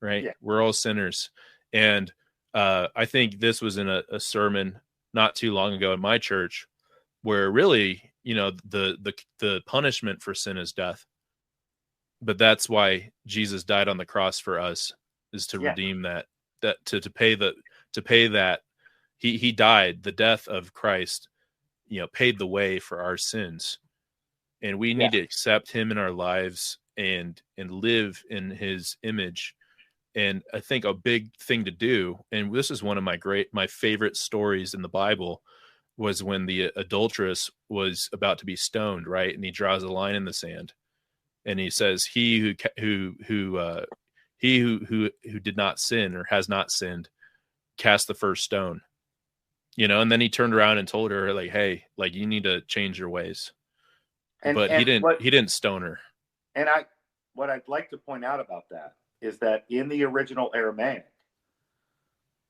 S1: right?
S2: Yeah.
S1: We're all sinners. And I think this was in a sermon not too long ago in my church where really, the punishment for sin is death. But that's why Jesus died on the cross for us, is to redeem that to pay that he died. The death of Christ, paid the way for our sins. And we need to accept him in our lives and live in his image. And I think a big thing to do, and this is one of my favorite stories in the Bible, was when the adulteress was about to be stoned, right? And he draws a line in the sand, and he says, "He who did not sin or has not sinned, cast the first stone." And then he turned around and told her, like, "Hey, like, you need to change your ways." But he didn't stone her.
S2: And what I'd like to point out about that is that in the original Aramaic,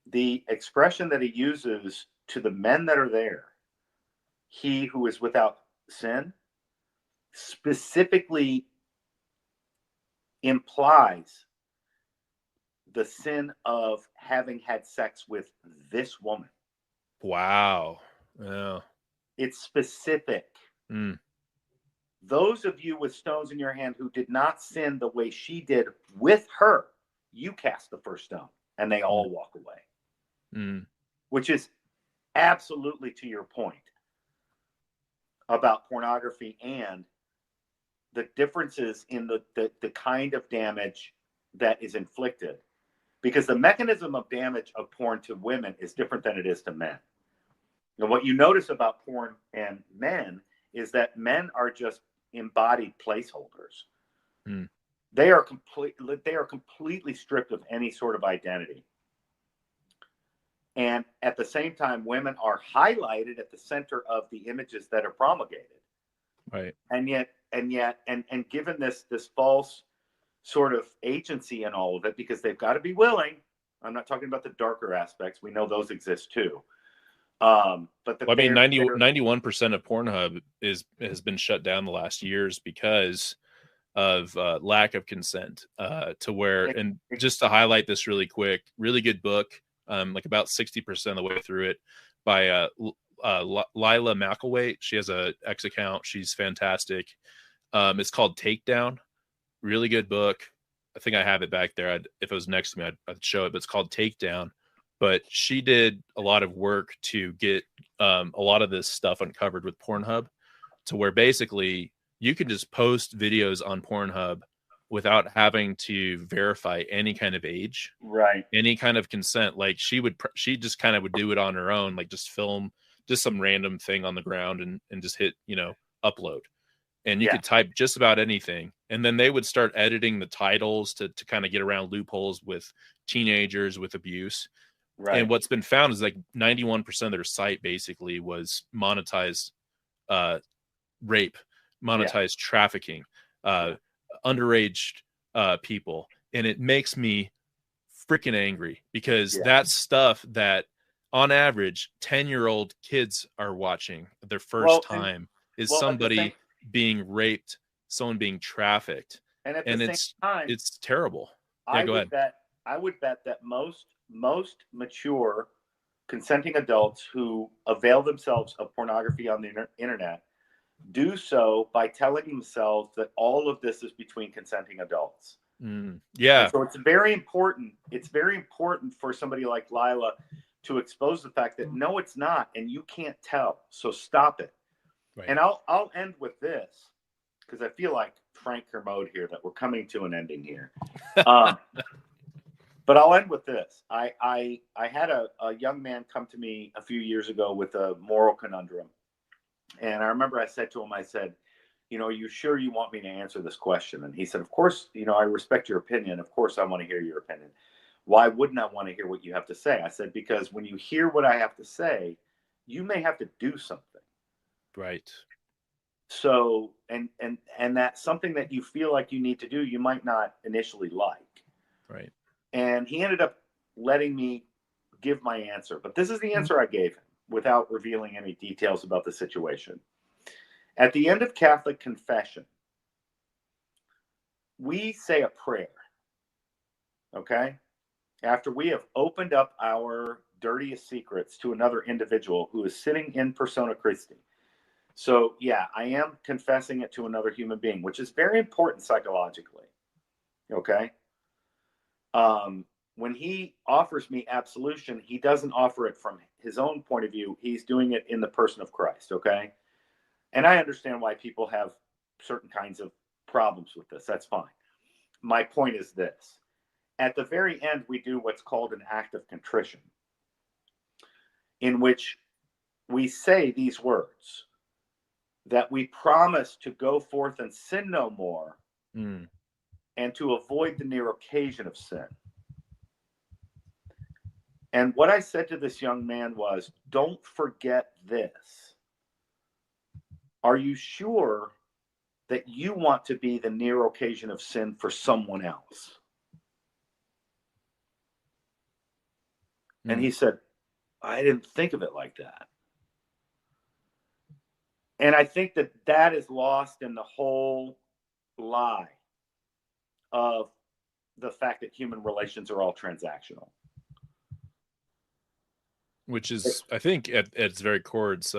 S2: the expression that he uses to the men that are there, he who is without sin, specifically implies the sin of having had sex with this woman.
S1: Wow. Yeah.
S2: It's specific. Those of you with stones in your hand who did not sin the way she did with her, you cast the first stone, and they all walk away. Which is absolutely to your point about pornography and the differences in the kind of damage that is inflicted. Because the mechanism of damage of porn to women is different than it is to men. And what you notice about porn and men is that men are just embodied placeholders. They are completely stripped of any sort of identity. And at the same time, women are highlighted at the center of the images that are promulgated.
S1: Right.
S2: And given this false sort of agency in all of it, because they've got to be willing. I'm not talking about the darker aspects. We know those exist too. But
S1: 91% of Pornhub has been shut down the last years because of lack of consent. To where, and just to highlight this really quick, really good book, like about 60% of the way through it, by Lila McElwaite. She has a X account. She's fantastic. It's called Takedown. Really good book. I think I have it back there. If it was next to me, I'd show it. But it's called Takedown. But she did a lot of work to get a lot of this stuff uncovered with Pornhub, to where basically you can just post videos on Pornhub without having to verify any kind of age,
S2: right?
S1: Any kind of consent. Like she just kind of would do it on her own, like just film just some random thing on the ground and just hit, upload. And you could type just about anything. And then they would start editing the titles to kind of get around loopholes with teenagers, with abuse. Right. And what's been found is like 91% of their site basically was monetized rape, monetized trafficking, underage people. And it makes me freaking angry because that's stuff that on average 10-year-old kids are watching their first time is somebody being raped someone being trafficked,
S2: And at
S1: and
S2: the same time,
S1: it's terrible. Yeah,
S2: I
S1: go
S2: would
S1: ahead.
S2: bet I would bet that most mature consenting adults who avail themselves of pornography on the internet do so by telling themselves that all of this is between consenting adults. And
S1: Yeah,
S2: so it's very important. It's very important for somebody like Lila to expose the fact that no, it's not, and you can't tell. So stop it.
S1: right.
S2: And I'll end with this because I feel like Frank Kermode here that we're coming to an ending here. But I'll end with this. I had a young man come to me a few years ago with a moral conundrum. And I remember I said to him, I said, are you sure you want me to answer this question? And he said, of course, I respect your opinion. Of course, I want to hear your opinion. Why wouldn't I want to hear what you have to say? I said, because when you hear what I have to say, you may have to do something.
S1: Right.
S2: So, and that's something that you feel like you need to do, you might not initially like.
S1: Right.
S2: And he ended up letting me give my answer. But this is the answer I gave him without revealing any details about the situation. At the end of Catholic confession, we say a prayer, okay? After we have opened up our dirtiest secrets to another individual who is sitting in persona Christi. So, yeah, I am confessing it to another human being, which is very important psychologically, okay? When he offers me absolution, he doesn't offer it from his own point of view. He's doing it in the person of Christ, okay? And I understand why people have certain kinds of problems with this. That's fine. My point is this. At the very end, we do what's called an act of contrition, in which we say these words, that we promise to go forth and sin no more, and to avoid the near occasion of sin. And what I said to this young man was, don't forget this. Are you sure that you want to be the near occasion of sin for someone else? And he said, I didn't think of it like that. And I think that that is lost in the whole lie of the fact that human relations are all transactional.
S1: Which is, I think, at its very core, it's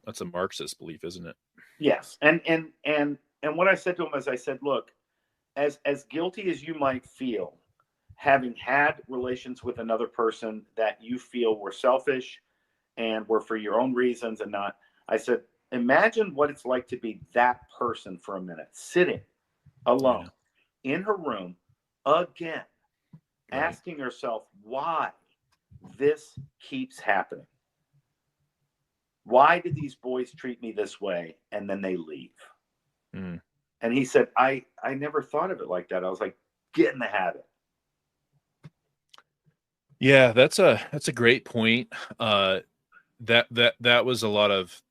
S1: that's a Marxist belief, isn't it?
S2: Yes. And what I said to him is, I said, look, as guilty as you might feel, having had relations with another person that you feel were selfish and were for your own reasons and not, I said, imagine what it's like to be that person for a minute, sitting alone in her room again, asking herself why this keeps happening. Why did these boys treat me this way? And then they leave. And he said, I never thought of it like that. I was like, get in the habit.
S1: Yeah, that's a great point. That was a lot of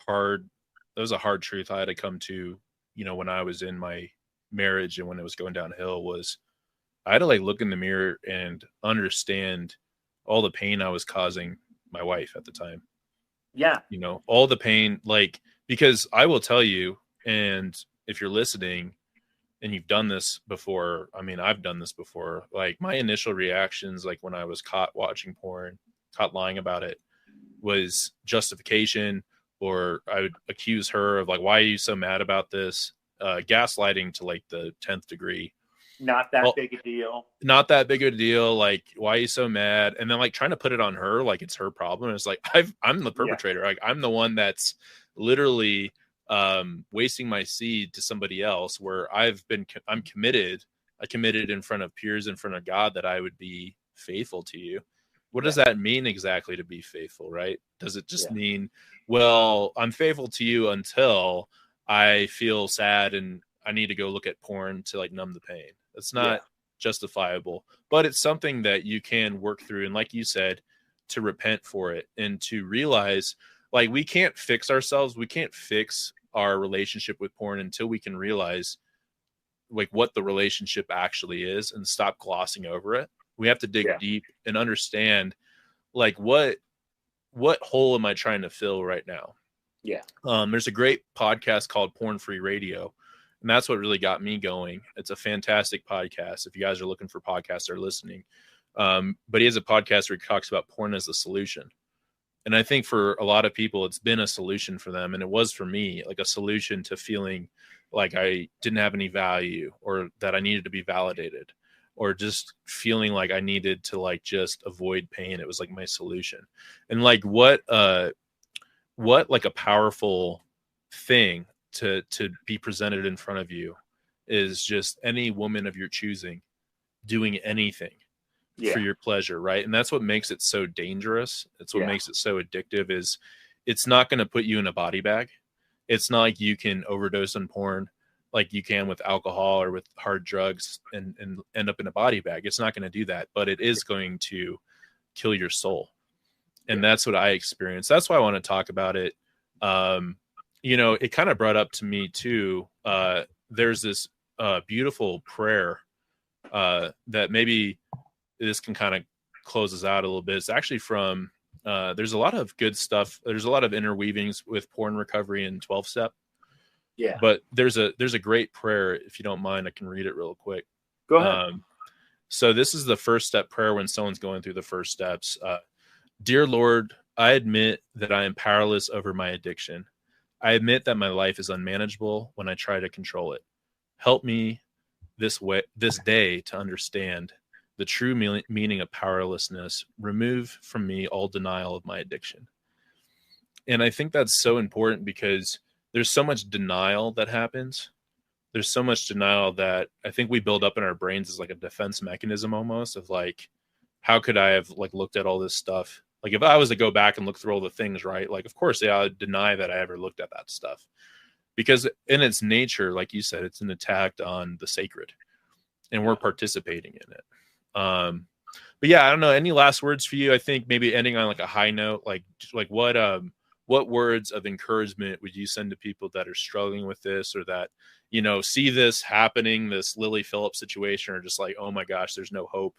S1: hard. That was a hard truth I had to come to. When I was in my marriage and when it was going downhill, was I had to look in the mirror and understand all the pain I was causing my wife at the time.
S2: Yeah.
S1: All the pain, because I will tell you, and if you're listening and you've done this before, I mean, I've done this before, my initial reactions, when I was caught watching porn, caught lying about it, was justification, or I would accuse her of why are you so mad about this? Gaslighting to the 10th degree.
S2: Not that big a deal.
S1: Not that big of a deal. Why are you so mad? And then trying to put it on her, it's her problem. It's I'm the perpetrator.
S2: Yeah.
S1: I'm the one that's literally wasting my seed to somebody else, where I'm committed. I committed in front of peers, in front of God, that I would be faithful to you. What does that mean exactly, to be faithful, right? Does it just mean, well, I'm faithful to you until I feel sad and I need to go look at porn to numb the pain? That's not justifiable, but it's something that you can work through. And like you said, to repent for it and to realize we can't fix ourselves. We can't fix our relationship with porn until we can realize what the relationship actually is and stop glossing over it. We have to dig deep and understand what hole am I trying to fill right now?
S2: Yeah.
S1: There's a great podcast called Porn Free Radio, and that's what really got me going. It's a fantastic podcast. If you guys are looking for podcasts or listening, but he has a podcast where he talks about porn as a solution. And I think for a lot of people, it's been a solution for them. And it was for me, like a solution to feeling like I didn't have any value, or that I needed to be validated, or just feeling like I needed to like just avoid pain. It was like my solution. And like what like a powerful thing to be presented in front of you is just any woman of your choosing doing anything for your pleasure, right? And that's what makes it so dangerous. It's what makes it so addictive. Is it's not going to put you in a body bag. It's not like you can overdose on porn like you can with alcohol or with hard drugs and end up in a body bag. It's not going to do that, but it is going to kill your soul. And that's what I experienced. That's why I want to talk about it. You know, it kind of brought up to me too. There's this beautiful prayer that maybe this can kind of close us out a little bit. It's actually from, there's a lot of good stuff. There's a lot of interweavings with porn recovery and 12-step.
S2: Yeah.
S1: But there's a great prayer. If you don't mind, I can read it real quick.
S2: Go ahead.
S1: So this is the first step prayer when someone's going through the first steps. Dear Lord, I admit that I am powerless over my addiction. I admit that my life is unmanageable when I try to control it. Help me this day to understand the true meaning of powerlessness. Remove from me all denial of my addiction. And I think that's so important because there's so much denial that happens. There's so much denial that I think we build up in our brains as like a defense mechanism almost of like, how could I have like looked at all this stuff? Like if I was to go back and look through all the things, right? Like, of course, I would deny that I ever looked at that stuff because in its nature, like you said, it's an attack on the sacred and we're participating in it. But yeah, I don't know. Any last words for you? I think maybe ending on like a high note, like what words of encouragement would you send to people that are struggling with this or that, you know, see this happening, this Lily Phillips situation, or just like, oh my gosh, there's no hope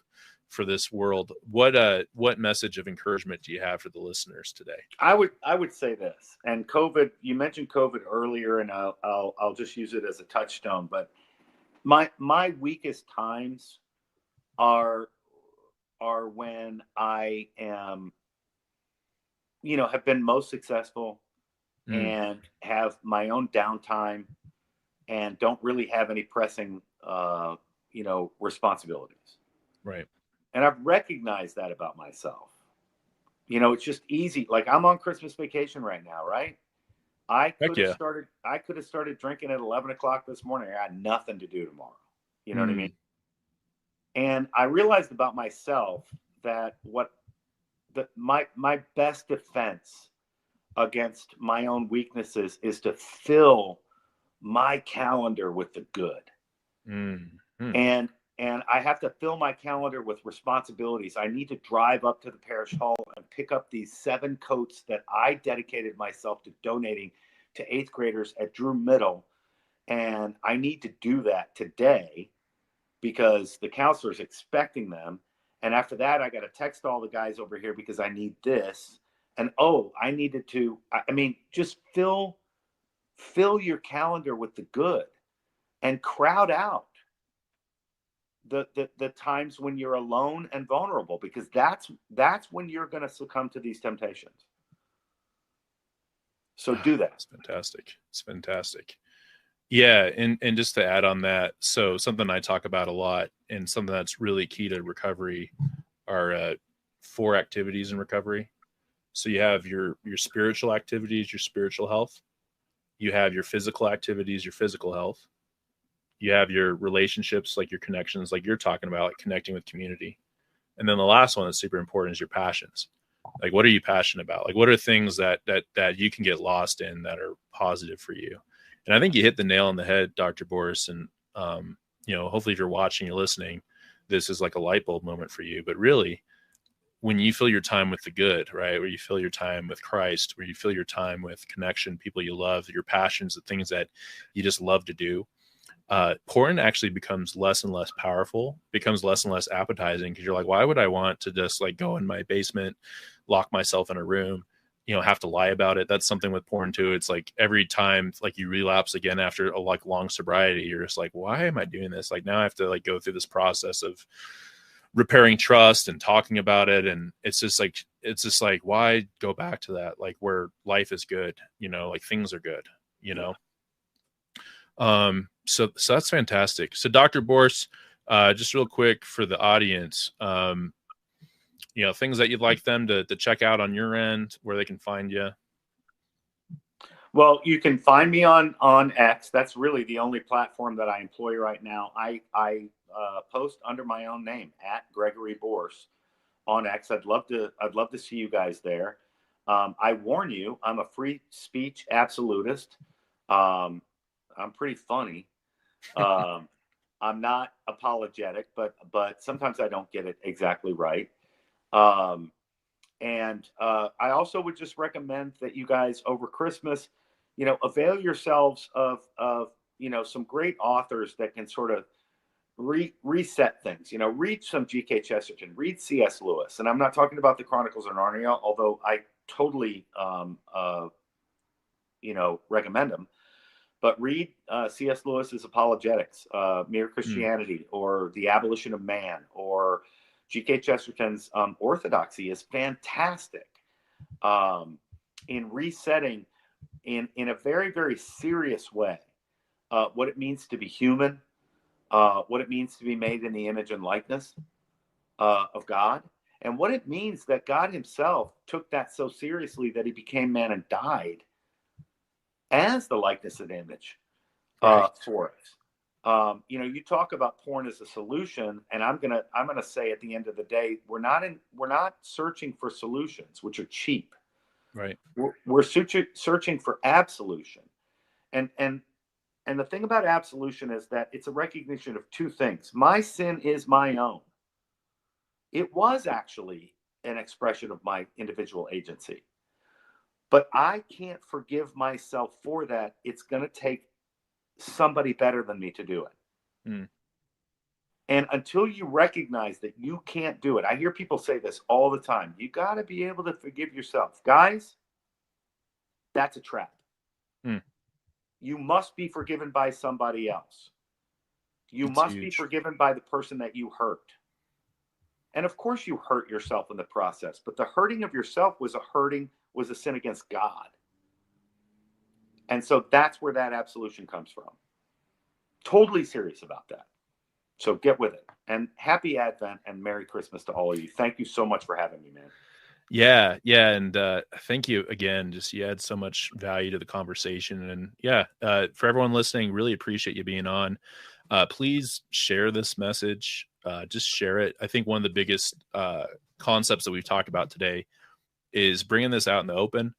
S1: for this world. What message of encouragement do you have for the listeners today?
S2: I would say this, and COVID, you mentioned COVID earlier, and I'll just use it as a touchstone, but my weakest times are when I am, you know, have been most successful and have my own downtime and don't really have any pressing, you know, responsibilities.
S1: Right.
S2: And I've recognized that about myself. You know, it's just easy. Like I'm on Christmas vacation right now, right? I could have started drinking at 11 o'clock this morning. I got nothing to do tomorrow. You know what I mean? And I realized about myself that my best defense against my own weaknesses is to fill my calendar with the good. And I have to fill my calendar with responsibilities. I need to drive up to the parish hall and pick up these 7 coats that I dedicated myself to donating to 8th graders at Drew Middle. And I need to do that today because the counselor's expecting them. And after that, I got to text all the guys over here because I need this. And, I needed to, I mean, just fill your calendar with the good and crowd out the times when you're alone and vulnerable, because that's when you're going to succumb to these temptations. So do that.
S1: It's fantastic. Yeah. And just to add on that, so something I talk about a lot and something that's really key to recovery are 4 activities in recovery. So you have your spiritual activities, your spiritual health. You have your physical activities, your physical health. You have your relationships, like your connections, like you're talking about, like connecting with community. And then the last one that's super important is your passions. Like, what are you passionate about? Like, what are things that you can get lost in that are positive for you? And I think you hit the nail on the head, Dr. Borse. And, you know, hopefully if you're watching, you're listening, this is like a light bulb moment for you. But really, when you fill your time with the good, right, where you fill your time with Christ, where you fill your time with connection, people you love, your passions, the things that you just love to do, porn actually becomes less and less powerful, becomes less and less appetizing, because you're like, why would I want to just like go in my basement, lock myself in a room, have to lie about it. That's something with porn too. It's like every time like you relapse again after a like long sobriety, you're just like, why am I doing this? Like now I have to like go through this process of repairing trust and talking about it. And it's just like, why go back to that? Like where life is good, like things are good, so that's fantastic. So Dr. Borse, just real quick for the audience, things that you'd like them to check out on your end, where they can find you.
S2: Well, you can find me on X. That's really the only platform that I employ right now. I post under my own name at Gregory Borse on X. I'd love to see you guys there. I warn you, I'm a free speech absolutist. I'm pretty funny. I'm not apologetic, but sometimes I don't get it exactly right. And I also would just recommend that you guys over Christmas, avail yourselves of some great authors that can sort of reset things. Read some G.K. Chesterton, read C.S. Lewis, and I'm not talking about the Chronicles of Narnia, although I totally recommend them. But read C.S. Lewis's Apologetics, Mere Christianity, or The Abolition of Man, or G.K. Chesterton's Orthodoxy is fantastic in resetting in a very, very serious way what it means to be human, what it means to be made in the image and likeness of God, and what it means that God himself took that so seriously that he became man and died as the likeness and image for us. You talk about porn as a solution, and I'm gonna say at the end of the day, we're not searching for solutions which are cheap.
S1: Right.
S2: We're searching for absolution, and the thing about absolution is that it's a recognition of two things. My sin is my own. It was actually an expression of my individual agency, but I can't forgive myself for that. It's going to take somebody better than me to do it. Mm. And until you recognize that you can't do it, I hear people say this all the time. You got to be able to forgive yourself. Guys, that's a trap. Mm. You must be forgiven by somebody else. You must be forgiven by the person that you hurt. And of course you hurt yourself in the process, but the hurting of yourself was a sin against God. And so that's where that absolution comes from. Totally serious about that. So get with it. And happy Advent and Merry Christmas to all of you. Thank you so much for having me, man.
S1: Yeah. And thank you again. Just you add so much value to the conversation. And for everyone listening, really appreciate you being on. Please share this message. Just share it. I think one of the biggest concepts that we've talked about today is bringing this out in the open,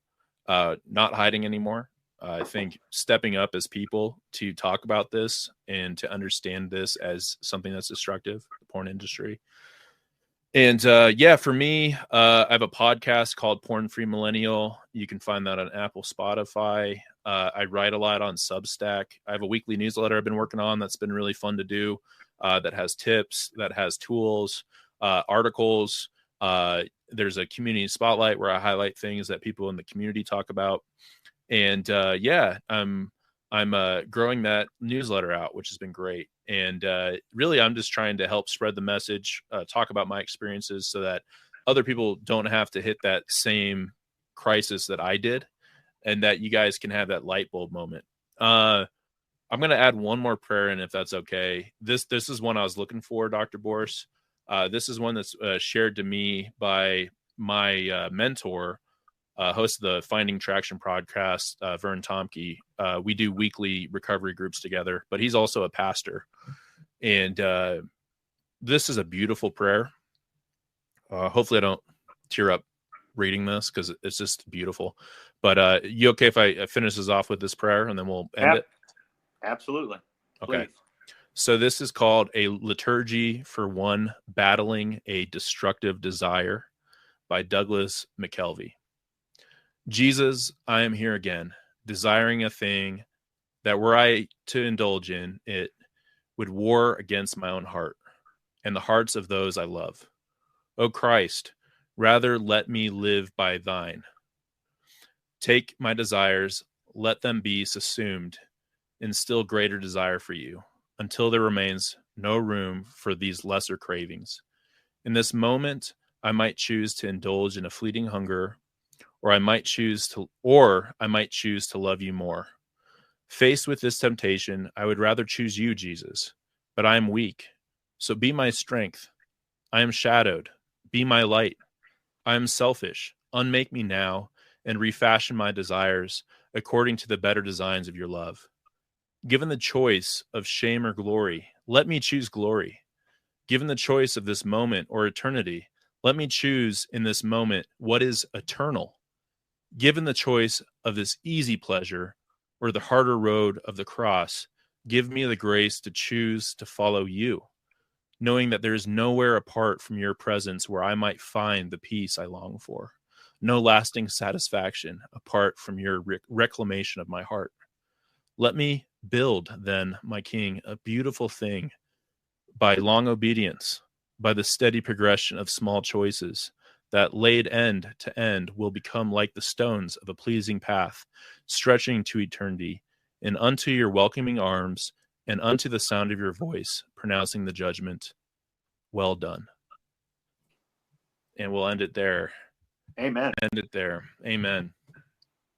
S1: not hiding anymore. I think stepping up as people to talk about this and to understand this as something that's destructive, the porn industry. And for me, I have a podcast called Porn Free Millennial. You can find that on Apple, Spotify. I write a lot on Substack. I have a weekly newsletter I've been working on that's been really fun to do, that has tips, that has tools, articles. There's a community spotlight where I highlight things that people in the community talk about. And I'm growing that newsletter out, which has been great. And really, I'm just trying to help spread the message, talk about my experiences so that other people don't have to hit that same crisis that I did, and that you guys can have that light bulb moment. I'm going to add one more prayer in, if that's okay. This is one I was looking for, Dr. Borse. This is one that's shared to me by my mentor, host of the Finding Traction podcast, Vern Tomke. We do weekly recovery groups together, but he's also a pastor. And this is a beautiful prayer. Hopefully I don't tear up reading this because it's just beautiful. But you okay if I finish this off with this prayer and then we'll end it?
S2: Absolutely.
S1: Okay.
S2: Please.
S1: So this is called A Liturgy for One Battling a Destructive Desire by Douglas McKelvey. Jesus, I am here again, desiring a thing that were I to indulge in, it would war against my own heart and the hearts of those I love. O Christ, rather let me live by thine. Take my desires, let them be subsumed in still greater desire for you, until there remains no room for these lesser cravings. In this moment, I might choose to indulge in a fleeting hunger, or I might choose to love you more. Faced with this temptation, I would rather choose you, Jesus, but I am weak. So be my strength. I am shadowed. Be my light. I am selfish. Unmake me now and refashion my desires according to the better designs of your love. Given the choice of shame or glory, let me choose glory. Given the choice of this moment or eternity, let me choose in this moment what is eternal. Given the choice of this easy pleasure or the harder road of the cross, give me the grace to choose to follow you, knowing that there is nowhere apart from your presence where I might find the peace I long for, no lasting satisfaction apart from your reclamation of my heart. Let me build, then, my King, a beautiful thing by long obedience, by the steady progression of small choices, that laid end to end will become like the stones of a pleasing path, stretching to eternity, and unto your welcoming arms, and unto the sound of your voice, pronouncing the judgment, well done. And we'll end it there.
S2: Amen.
S1: End it there. Amen.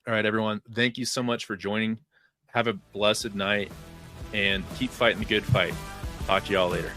S1: All right, everyone. Thank you so much for joining. Have a blessed night, and keep fighting the good fight. Talk to y'all later.